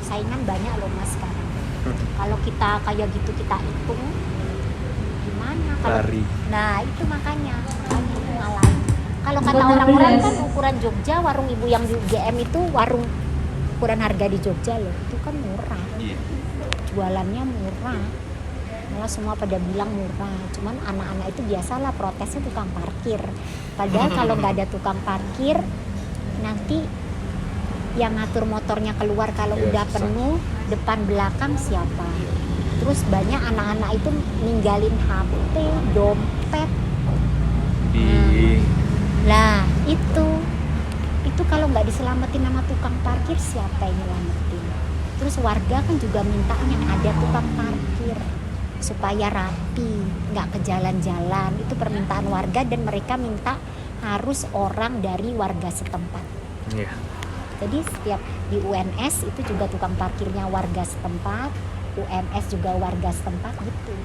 Saingan banyak loh mas sekarang. Kalau kita kayak gitu kita hitung gimana kalau Lari. nah itu makanya ngalahin. Kalau kata orang-orang kan ukuran Jogja, warung ibu yang di UGM itu warung ukuran harga di Jogja loh, itu kan murah, jualannya murah, malah semua pada bilang murah. Cuman anak-anak itu biasalah protesnya tukang parkir, padahal kalau nggak ada tukang parkir nanti yang ngatur motornya keluar kalau udah penuh, depan belakang siapa. Terus banyak anak-anak itu ninggalin HP, dompet. Lah itu kalau nggak diselamatin sama tukang parkir, siapa yang nyelamatin? Terus warga kan juga minta yang ada tukang parkir supaya rapi, nggak ke jalan-jalan. Itu permintaan warga, dan mereka minta harus orang dari warga setempat. Iya. Jadi setiap di UNS itu juga tukang parkirnya warga setempat, UMS juga warga setempat gitu.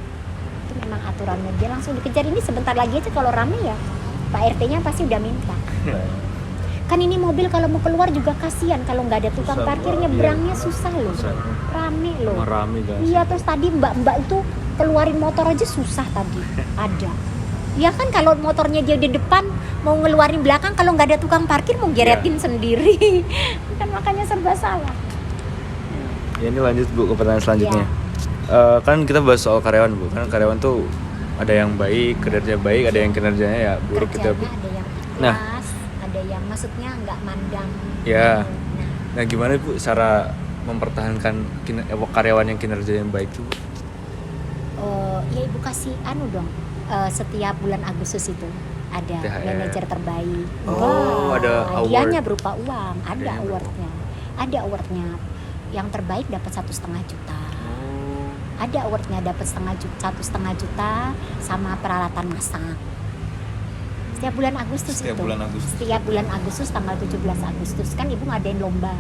Itu memang aturannya, dia langsung dikejar. Ini sebentar lagi aja kalau rame ya Pak RT-nya pasti udah minta. Kan ini mobil kalau mau keluar juga kasihan kalau nggak ada tukang Susah, parkir, nyebrangnya susah loh. Rame loh. Rame guys. Iya, terus tadi mbak-mbak itu keluarin motor aja susah tadi. Ada. Ya kan kalau motornya dia di depan, mau ngeluarin belakang, kalau nggak ada tukang parkir mau geretin sendiri. Kan makanya serba salah. Ya ini lanjut bu ke pertanyaan selanjutnya. Kan kita bahas soal karyawan bu. Kan karyawan tuh ada yang baik, kinerja baik, ada yang kinerjanya ya buruk gitu ya bu. Kerjanya ada yang ikhlas, Nah. ada yang maksudnya nggak mandang. Ya. Nah, Nah gimana bu cara mempertahankan karyawan yang kinerja yang baik tuh? ya ibu kasih dong. Setiap bulan Agustus itu Ada THR. manajer terbaik. Oh, ada hadiahnya award. berupa uang. Ada Hadiahnya berupa awardnya. Ada awardnya. Yang terbaik dapat 1,5 juta. Ada awardnya dapat 1,5 juta sama peralatan masak. Setiap bulan Agustus Setiap itu. bulan Agustus. Setiap bulan Agustus tanggal 17 Agustus kan ibu ngadain lomba.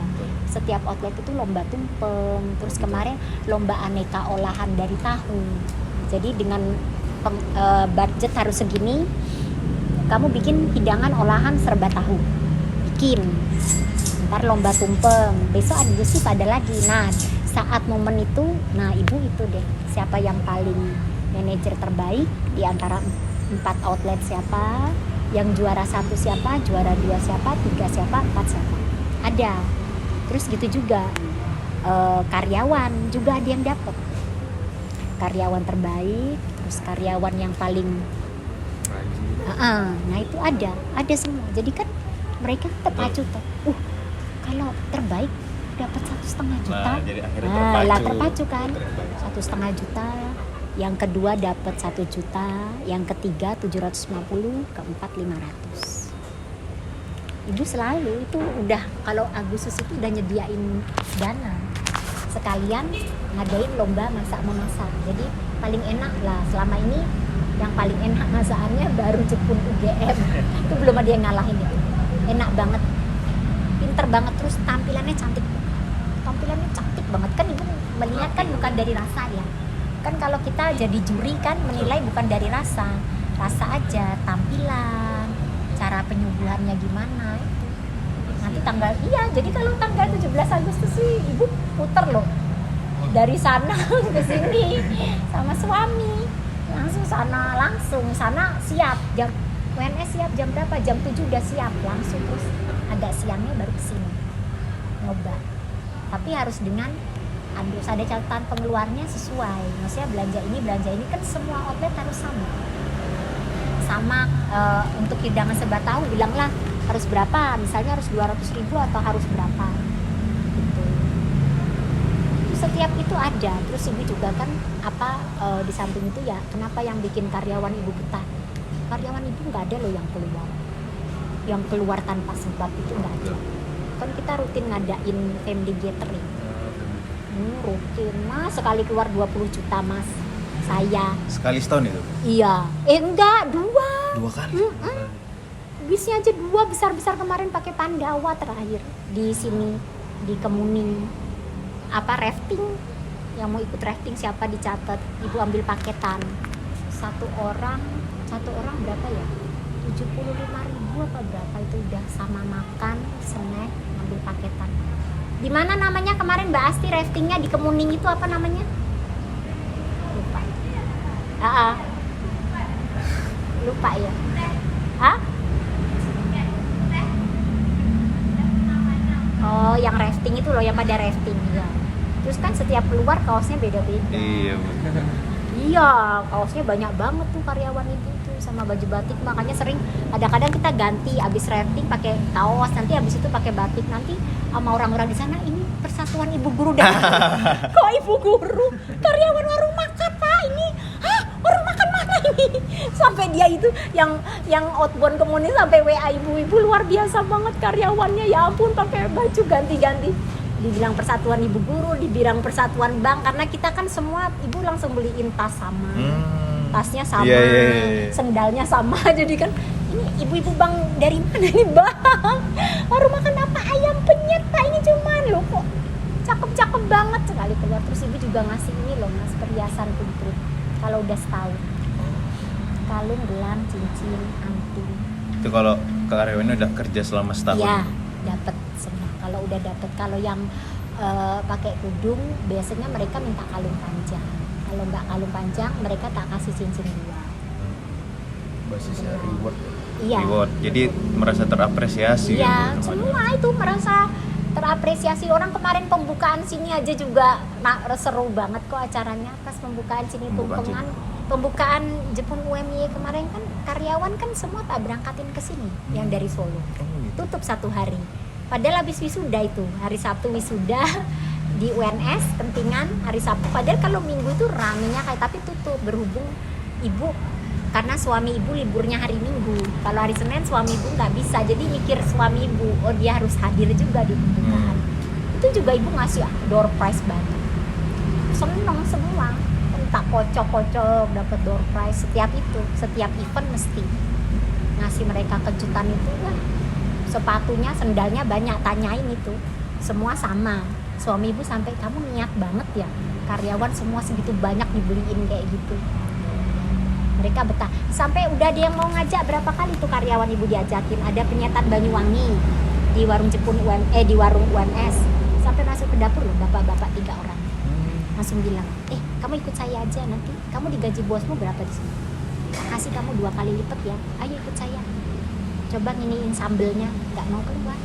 Setiap outlet itu lomba tumpeng. Terus kemarin lomba aneka olahan dari tahu. Jadi dengan budget harus segini, kamu bikin hidangan olahan serba tahu. Bikin. Ntar lomba tumpeng. Besok Agustus ada lagi. Nah, saat momen itu, nah ibu itu deh siapa yang paling manajer terbaik di antara 4 outlet siapa, yang juara 1 siapa, juara 2 siapa, 3 siapa, 4 siapa, ada. Terus gitu juga karyawan juga ada yang dapat, karyawan terbaik, terus karyawan yang paling nah itu ada semua. Jadi kan mereka terpacu tuh, kalau terbaik dapat 1,5 juta. Nah, jadi akhirnya Lah terpacu. terpacu kan, Terpacu. 1,5 juta. Yang kedua dapat 1 juta, yang ketiga 750, keempat 500. Ibu selalu itu udah kalau Agustus itu udah nyediain dana sekalian ngadain lomba masak memasak. Jadi paling enak lah selama ini, yang paling enak masakannya baru Jepun UGM. Itu belum ada yang ngalahin itu. Enak banget, pinter banget, terus tampilannya cantik banget kan. Ibu melihat kan bukan dari rasa ya kan, kalau kita jadi juri kan menilai bukan dari rasa aja, tampilan, cara penyuguhannya gimana itu. Nanti jadi kalau tanggal 17 Agustus sih ibu puter loh dari sana ke sini sama suami, langsung sana siap jam WNS siap jam berapa, jam 7 udah siap langsung, terus agak siangnya baru kesini nyoba. Tapi harus dengan harus ada catatan pengeluarnya sesuai, maksudnya belanja ini kan semua outlet harus sama untuk hidangan serba tahu bilanglah harus berapa, misalnya harus 200.000 atau harus berapa gitu. Itu setiap itu ada. Terus ibu juga kan di samping itu ya, kenapa yang bikin karyawan ibu betah, karyawan ibu nggak ada loh yang keluar tanpa sebab, itu nggak ada. Kan kita rutin ngadain family gathering, rutin mas, sekali keluar 20 juta mas saya. Sekali setahun itu? Iya, enggak, 2 kali. Bisnya aja 2 besar-besar kemarin pakai Pandawa terakhir di sini di Kemuning. Rafting, yang mau ikut rafting siapa dicatat, ibu ambil paketan. Satu orang berapa ya? 75.000 apa berapa itu, udah sama makan, snack, ngambil paketan. Di mana namanya kemarin Mbak Asti raftingnya di Kemuning itu apa namanya? Lupa. Lupa ya. Oh, yang rafting itu loh, yang pada rafting ya. Terus kan setiap keluar kaosnya beda-beda. Iya, Bu. Iya, kaosnya banyak banget tuh karyawan itu tuh sama baju batik. Makanya sering kadang-kadang kita ganti, abis rafting pakai kaos, nanti abis itu pakai batik. Nanti sama orang-orang di sana, ini persatuan ibu guru dah. Kok ibu guru? Karyawan warung makan Pak ini. Hah? Warung makan mana ini? Sampai dia itu yang outbound Kemuning sampai WA ibu-ibu, luar biasa banget karyawannya. Ya ampun, pakai baju ganti-ganti. Dibilang persatuan ibu guru, dibilang persatuan bank, karena kita kan semua ibu langsung beliin tas sama, tasnya sama, sendalnya sama. Jadi kan ini ibu-ibu bang dari mana nih bang? Baru makan apa? Ayam penyet Pak, ini cuman loh kok cakep-cakep banget sekali keluar. Terus ibu juga ngasih ini loh mas, perhiasan kumpul kalau udah setahun, kalung, gelang, cincin, anting. Itu kalau karyawannya udah kerja selama setahun? Iya, dapat semua. Kalau udah dapet, kalau yang pakai kerudung biasanya mereka minta kalung panjang. Kalau nggak kalung panjang, mereka tak kasih cincin 2. Basisnya reward. Iya. Reward. Jadi merasa terapresiasi. Iya, kan, Bu, semua itu merasa terapresiasi. Orang kemarin pembukaan sini aja juga seru banget kok acaranya. Pas pembukaan sini tumpengan, pembukaan Jepun UMY kemarin kan karyawan kan semua tak berangkatin ke sini yang dari Solo. Tutup 1 hari. Padahal habis wisuda itu, hari Sabtu wisuda di UNS Kentingan, hari Sabtu. Padahal kalau Minggu itu ramenya kayak, tapi tutup berhubung ibu karena suami ibu liburnya hari Minggu. Kalau hari Senin suami ibu nggak bisa, jadi mikir suami ibu, oh dia harus hadir juga di pembukaan. Itu juga ibu ngasih door prize banyak, seneng semua, entah kocok-kocok dapat door prize setiap event mesti ngasih mereka kejutan itu. Wah, sepatunya sendalnya banyak, tanyain itu semua sama. Suami ibu sampai, kamu niat banget ya karyawan semua segitu banyak dibeliin kayak gitu. Mereka betah. Sampai udah dia yang mau ngajak berapa kali tuh karyawan ibu diajakin. Ada penyetan Banyuwangi di warung Jepun di warung UMS. Sampai masuk ke dapur loh bapak-bapak 3 orang. Langsung bilang, kamu ikut saya aja, nanti kamu digaji bosmu berapa di sini? Kasih kamu 2 kali lipat ya. Ayo ikut saya. Coba nginiin sambelnya, nggak mau keluar.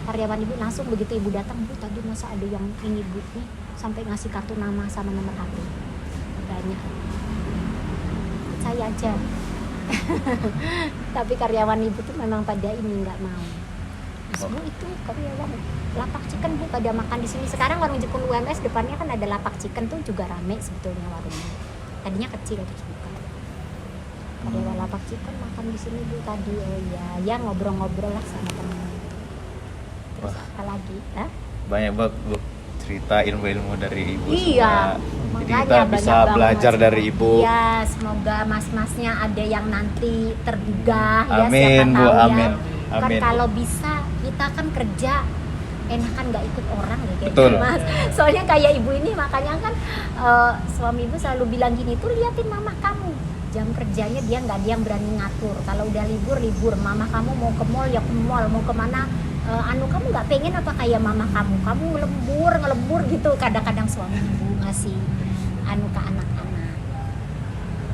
Karyawan ibu langsung begitu ibu datang, Bu tadi masa ada yang ini Bu nih, sampai ngasih kartu nama sama nomor HP. Banyak. Saya aja. Tapi karyawan ibu tuh memang pada ini nggak mau. Terus Bu itu karyawan lapak chicken Bu pada makan di sini. Sekarang warung Jepun UMS depannya kan ada lapak chicken tuh juga rame sebetulnya warungnya. Tadinya kecil terus buka. Karyawan lapak chicken makan di sini Bu tadi. Oh ya ngobrol-ngobrol lah sama teman. Terus apa lagi? Hah? Banyak banget Bu cerita ilmu-ilmu dari ibu Iya, semua. Jadi makanya kita banyak bisa banget. belajar dari ibu. Ya, semoga mas-masnya ada yang nanti tergugah ya, Amin, siapa Bu, tahu amin. ya. Kan Amin, kalau bisa kita kan kerja enakan nggak ikut orang ya kayak Betul. gitu, Mas. Soalnya kayak ibu ini makanya kan suami ibu selalu bilang gini, tuh liatin mama kamu. Jam kerjanya dia nggak dia yang berani ngatur. Kalau udah libur, mama kamu mau ke mall ya ke mall, mau kemana kamu nggak pengen apa kayak mama kamu ngelembur gitu. Kadang-kadang suami ibu ngasih ke anak-anak.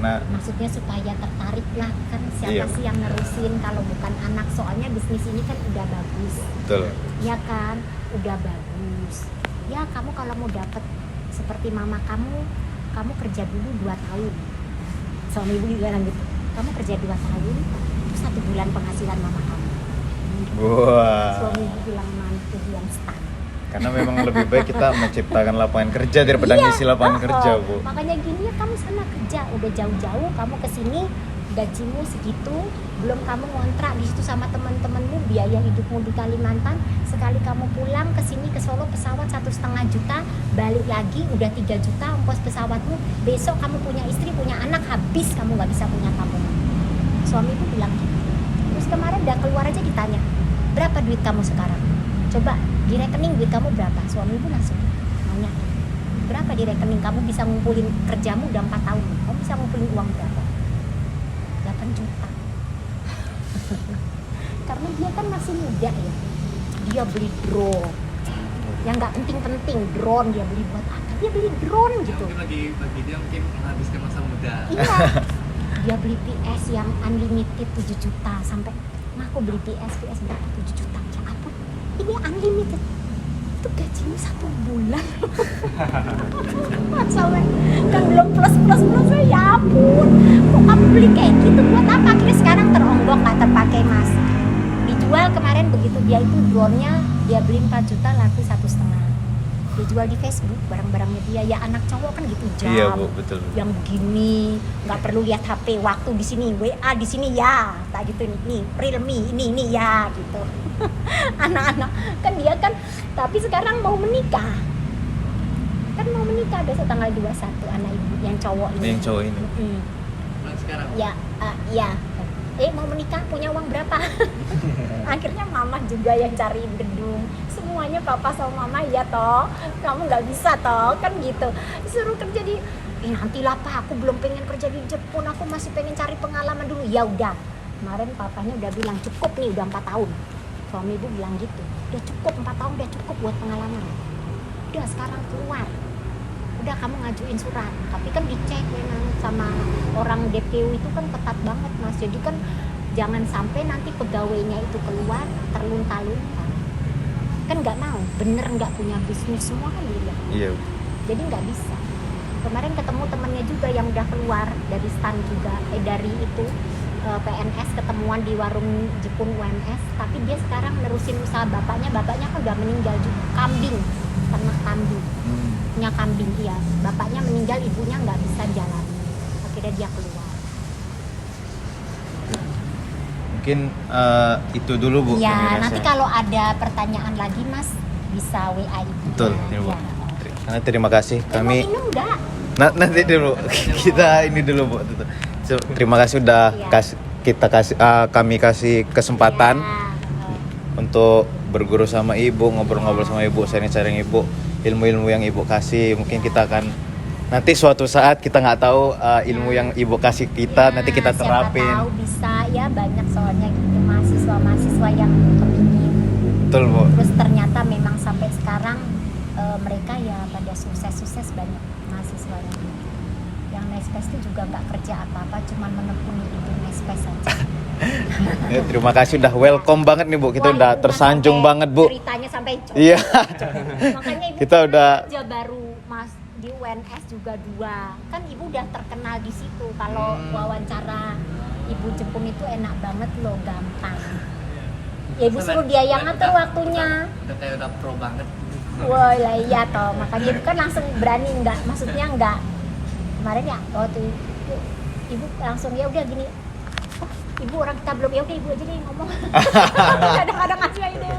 Nah, Maksudnya supaya tertarik lah, kan siapa Iya. sih yang nerusin kalau bukan anak. Soalnya bisnis ini kan udah bagus, betul. ya kan, udah bagus. Ya kamu kalau mau dapet seperti mama kamu kerja dulu 2 tahun. Suami ibu bilang gitu, kamu kerja 2 tahun, terus 1 bulan penghasilan mama kamu. Wah. Suami ibu bilang mantu yang stan. Karena memang lebih baik kita menciptakan lapangan kerja daripada ngisi lapangan kerja, Bu. Makanya gini ya, kamu sana kerja, udah jauh-jauh kamu kesini, gajimu segitu, belum kamu ngontrak di situ sama teman-temanmu, biaya hidupmu di Kalimantan. Sekali kamu pulang ke sini ke Solo pesawat 1,5 juta, balik lagi udah 3 juta ongkos pesawatmu. Besok kamu punya istri, punya anak, habis kamu nggak bisa punya tabungan. Suamiku bilang gitu. Terus kemarin udah keluar aja ditanya, berapa duit kamu sekarang? Coba di rekening duit kamu berapa? Suami ibu langsung nanya, berapa di rekening kamu bisa ngumpulin, kerjamu udah 4 tahun, kamu bisa ngumpulin uang berapa? 8 juta. Karena dia kan masih muda ya, dia beli drone yang nggak penting-penting, drone dia beli buat apa? Dia beli drone gitu. Mungkin bagi dia mungkin menghabiskan masa muda. Iya, dia beli PS yang unlimited 7 juta sampai, nah aku beli PS berapa? 7 juta. Ya ampun, ini unlimited. Itu gajimu 1 bulan. Sampai kan belum plus ya ampun. Kok kamu beli kayak gitu buat apa? Akhirnya sekarang teronggok, nggak terpakai Mas. Dijual kemarin begitu dia itu drone-nya dia beli 4 juta laku 1,5. Dia jual di Facebook barang-barangnya dia. Ya anak cowok kan gitu, jam Iya, Bu, betul. yang begini, nggak perlu lihat HP, waktu di sini, WA di sini ya, tak gitu nih, Realme ini ya gitu. Anak-anak kan dia kan, tapi sekarang mau menikah, besok tanggal 21 anak ibu yang cowok ini. Yang cowok ini. Nah, sekarang Ya, ya. Mau menikah, punya uang berapa? Akhirnya mama juga yang cariin gedung. Semuanya papa sama mama, ya toh. Kamu nggak bisa toh, kan gitu. Suruh kerja di, nantilah Pak, aku belum pengen kerja di Jepun, aku masih pengen cari pengalaman dulu. Ya udah. Kemarin papanya udah bilang cukup nih, udah 4 tahun. Suami ibu bilang gitu. Udah cukup 4 tahun, udah cukup buat pengalaman. Udah sekarang keluar. Udah kamu ngajuin surat, tapi kan dicek memang sama orang DPU itu kan ketat banget Mas. Jadi kan jangan sampai nanti pegawainya itu keluar terlunta-lunta. Kan nggak mau, bener nggak punya bisnis semua kan dia. Iya. Jadi nggak bisa. Kemarin ketemu temennya juga yang udah keluar dari stan juga, dari itu PNS, ketemuan di warung Jepun UMS. Tapi dia sekarang nerusin usaha bapaknya kan udah meninggal juga, kambing, ternak kambing. Punya kambing, iya. Bapaknya meninggal, ibunya nggak bisa jalan. Akhirnya dia keluar. Mungkin itu dulu Bu. Ya, penjelasan. nanti kalau ada pertanyaan lagi Mas bisa WA Ibu. Betul, ya, Bu. Karena terima kasih kami. Mau minum enggak? Nanti dulu kita ini dulu Bu. Terima kasih udah Iya. kami kasih kesempatan Ya. untuk berguru sama Ibu, ngobrol-ngobrol sama Ibu, sharing-sharing Ibu, ilmu-ilmu yang Ibu kasih. Mungkin kita akan nanti suatu saat kita nggak tahu ilmu yang Ibu kasih kita Ya, nanti kita terapin. Siapa tahu bisa ya, banyak soalnya gitu mahasiswa-mahasiswa yang kepingin. Betul Bu. Terus ternyata memang sampai sekarang mereka ya pada sukses banyak mahasiswanya. Yang Nespes itu juga nggak kerja apa-apa, cuman menekuni itu Nespes saja. Ya, terima kasih udah welcome banget nih Bu. Kita Wah, udah Ibu tersanjung sampai banget Bu. Ceritanya sampai Iya. Makanya Ibu Kita udah kerja baru Mas di UNS juga 2. Kan Ibu udah terkenal di situ. Kalau wawancara Ibu Jepun itu enak banget loh, gampang. Ya Ibu suruh dia yang ngatur waktunya. Udah kayak udah pro banget. Wah lah iya toh, makanya Ibu kan langsung berani, enggak, maksudnya enggak. Kemarin ya waktu itu Ibu langsung ya udah gini. Oh, Ibu orang kita belum, ya udah Ibu aja deh yang ngomong. Kadang-kadang aja ini.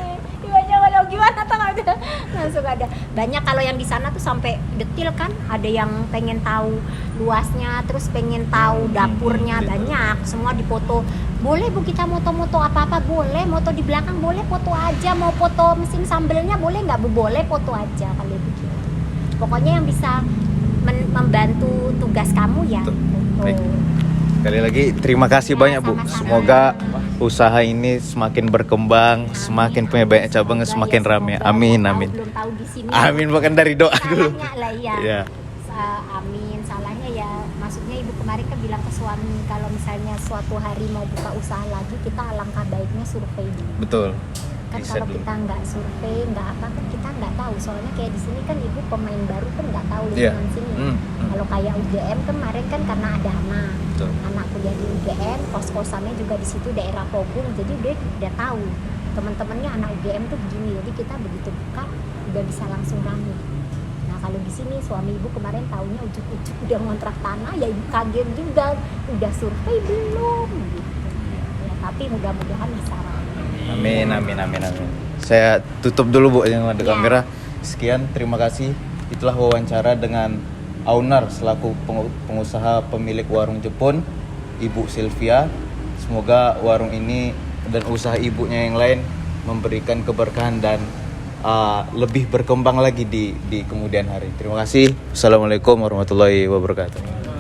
Ibu aja kalau gimana tuh ada. Langsung ada. Banyak kalau yang di sana tuh sampai detil kan, ada yang pengen tahu luasnya, terus pengen tahu dapurnya, banyak. Semua dipoto. Boleh Bu kita moto-moto apa-apa boleh, moto di belakang boleh, foto aja, mau foto mesin sambelnya boleh nggak Bu? Boleh, foto aja kalau begitu. Pokoknya yang bisa membantu tugas kamu ya. Betul. Foto. Baik. Sekali lagi terima kasih Ya, banyak Bu. sama-sama. Semoga usaha ini semakin berkembang, semakin punya banyak cabang, Semoga semakin ya, rame. semoga. Amin Tahu, amin. belum tahu di sini. Amin, bukan dari doa dulu. Salahnya lah ya. Iya. Amin. Salahnya ya, maksudnya Ibu kemarin kan bilang ke suami kalau misalnya suatu hari mau buka usaha lagi, kita alangkah baiknya survei dulu. Betul. Kan Bisa kalau dulu. kita nggak survei, nggak apa kan kita nggak tahu. Soalnya kayak di sini kan Ibu pemain baru kan nggak tahu Iya. lingkungan sini. Hmm. Kalau kayak UGM kemarin kan karena ada Betul. anak kuliah di UGM, kos-kosannya juga di situ daerah Pogung, jadi udah tahu teman-temannya anak UGM tuh begini. Jadi kita begitu buka udah bisa langsung rame. Nah kalau di sini suami Ibu kemarin tahunya ujuk-ujuk udah ngontrak tanah, ya Ibu kaget juga, udah survei belum gitu. Ya, tapi mudah-mudahan bisa rame. Amin amin amin amin. Saya tutup dulu Bu yang ada Ya. kamera. Sekian, terima kasih. Itulah wawancara dengan owner selaku pengusaha pemilik warung Jepun, Ibu Sylvia. Semoga warung ini dan usaha ibunya yang lain memberikan keberkahan dan lebih berkembang lagi di kemudian hari. Terima kasih. Assalamualaikum warahmatullahi wabarakatuh.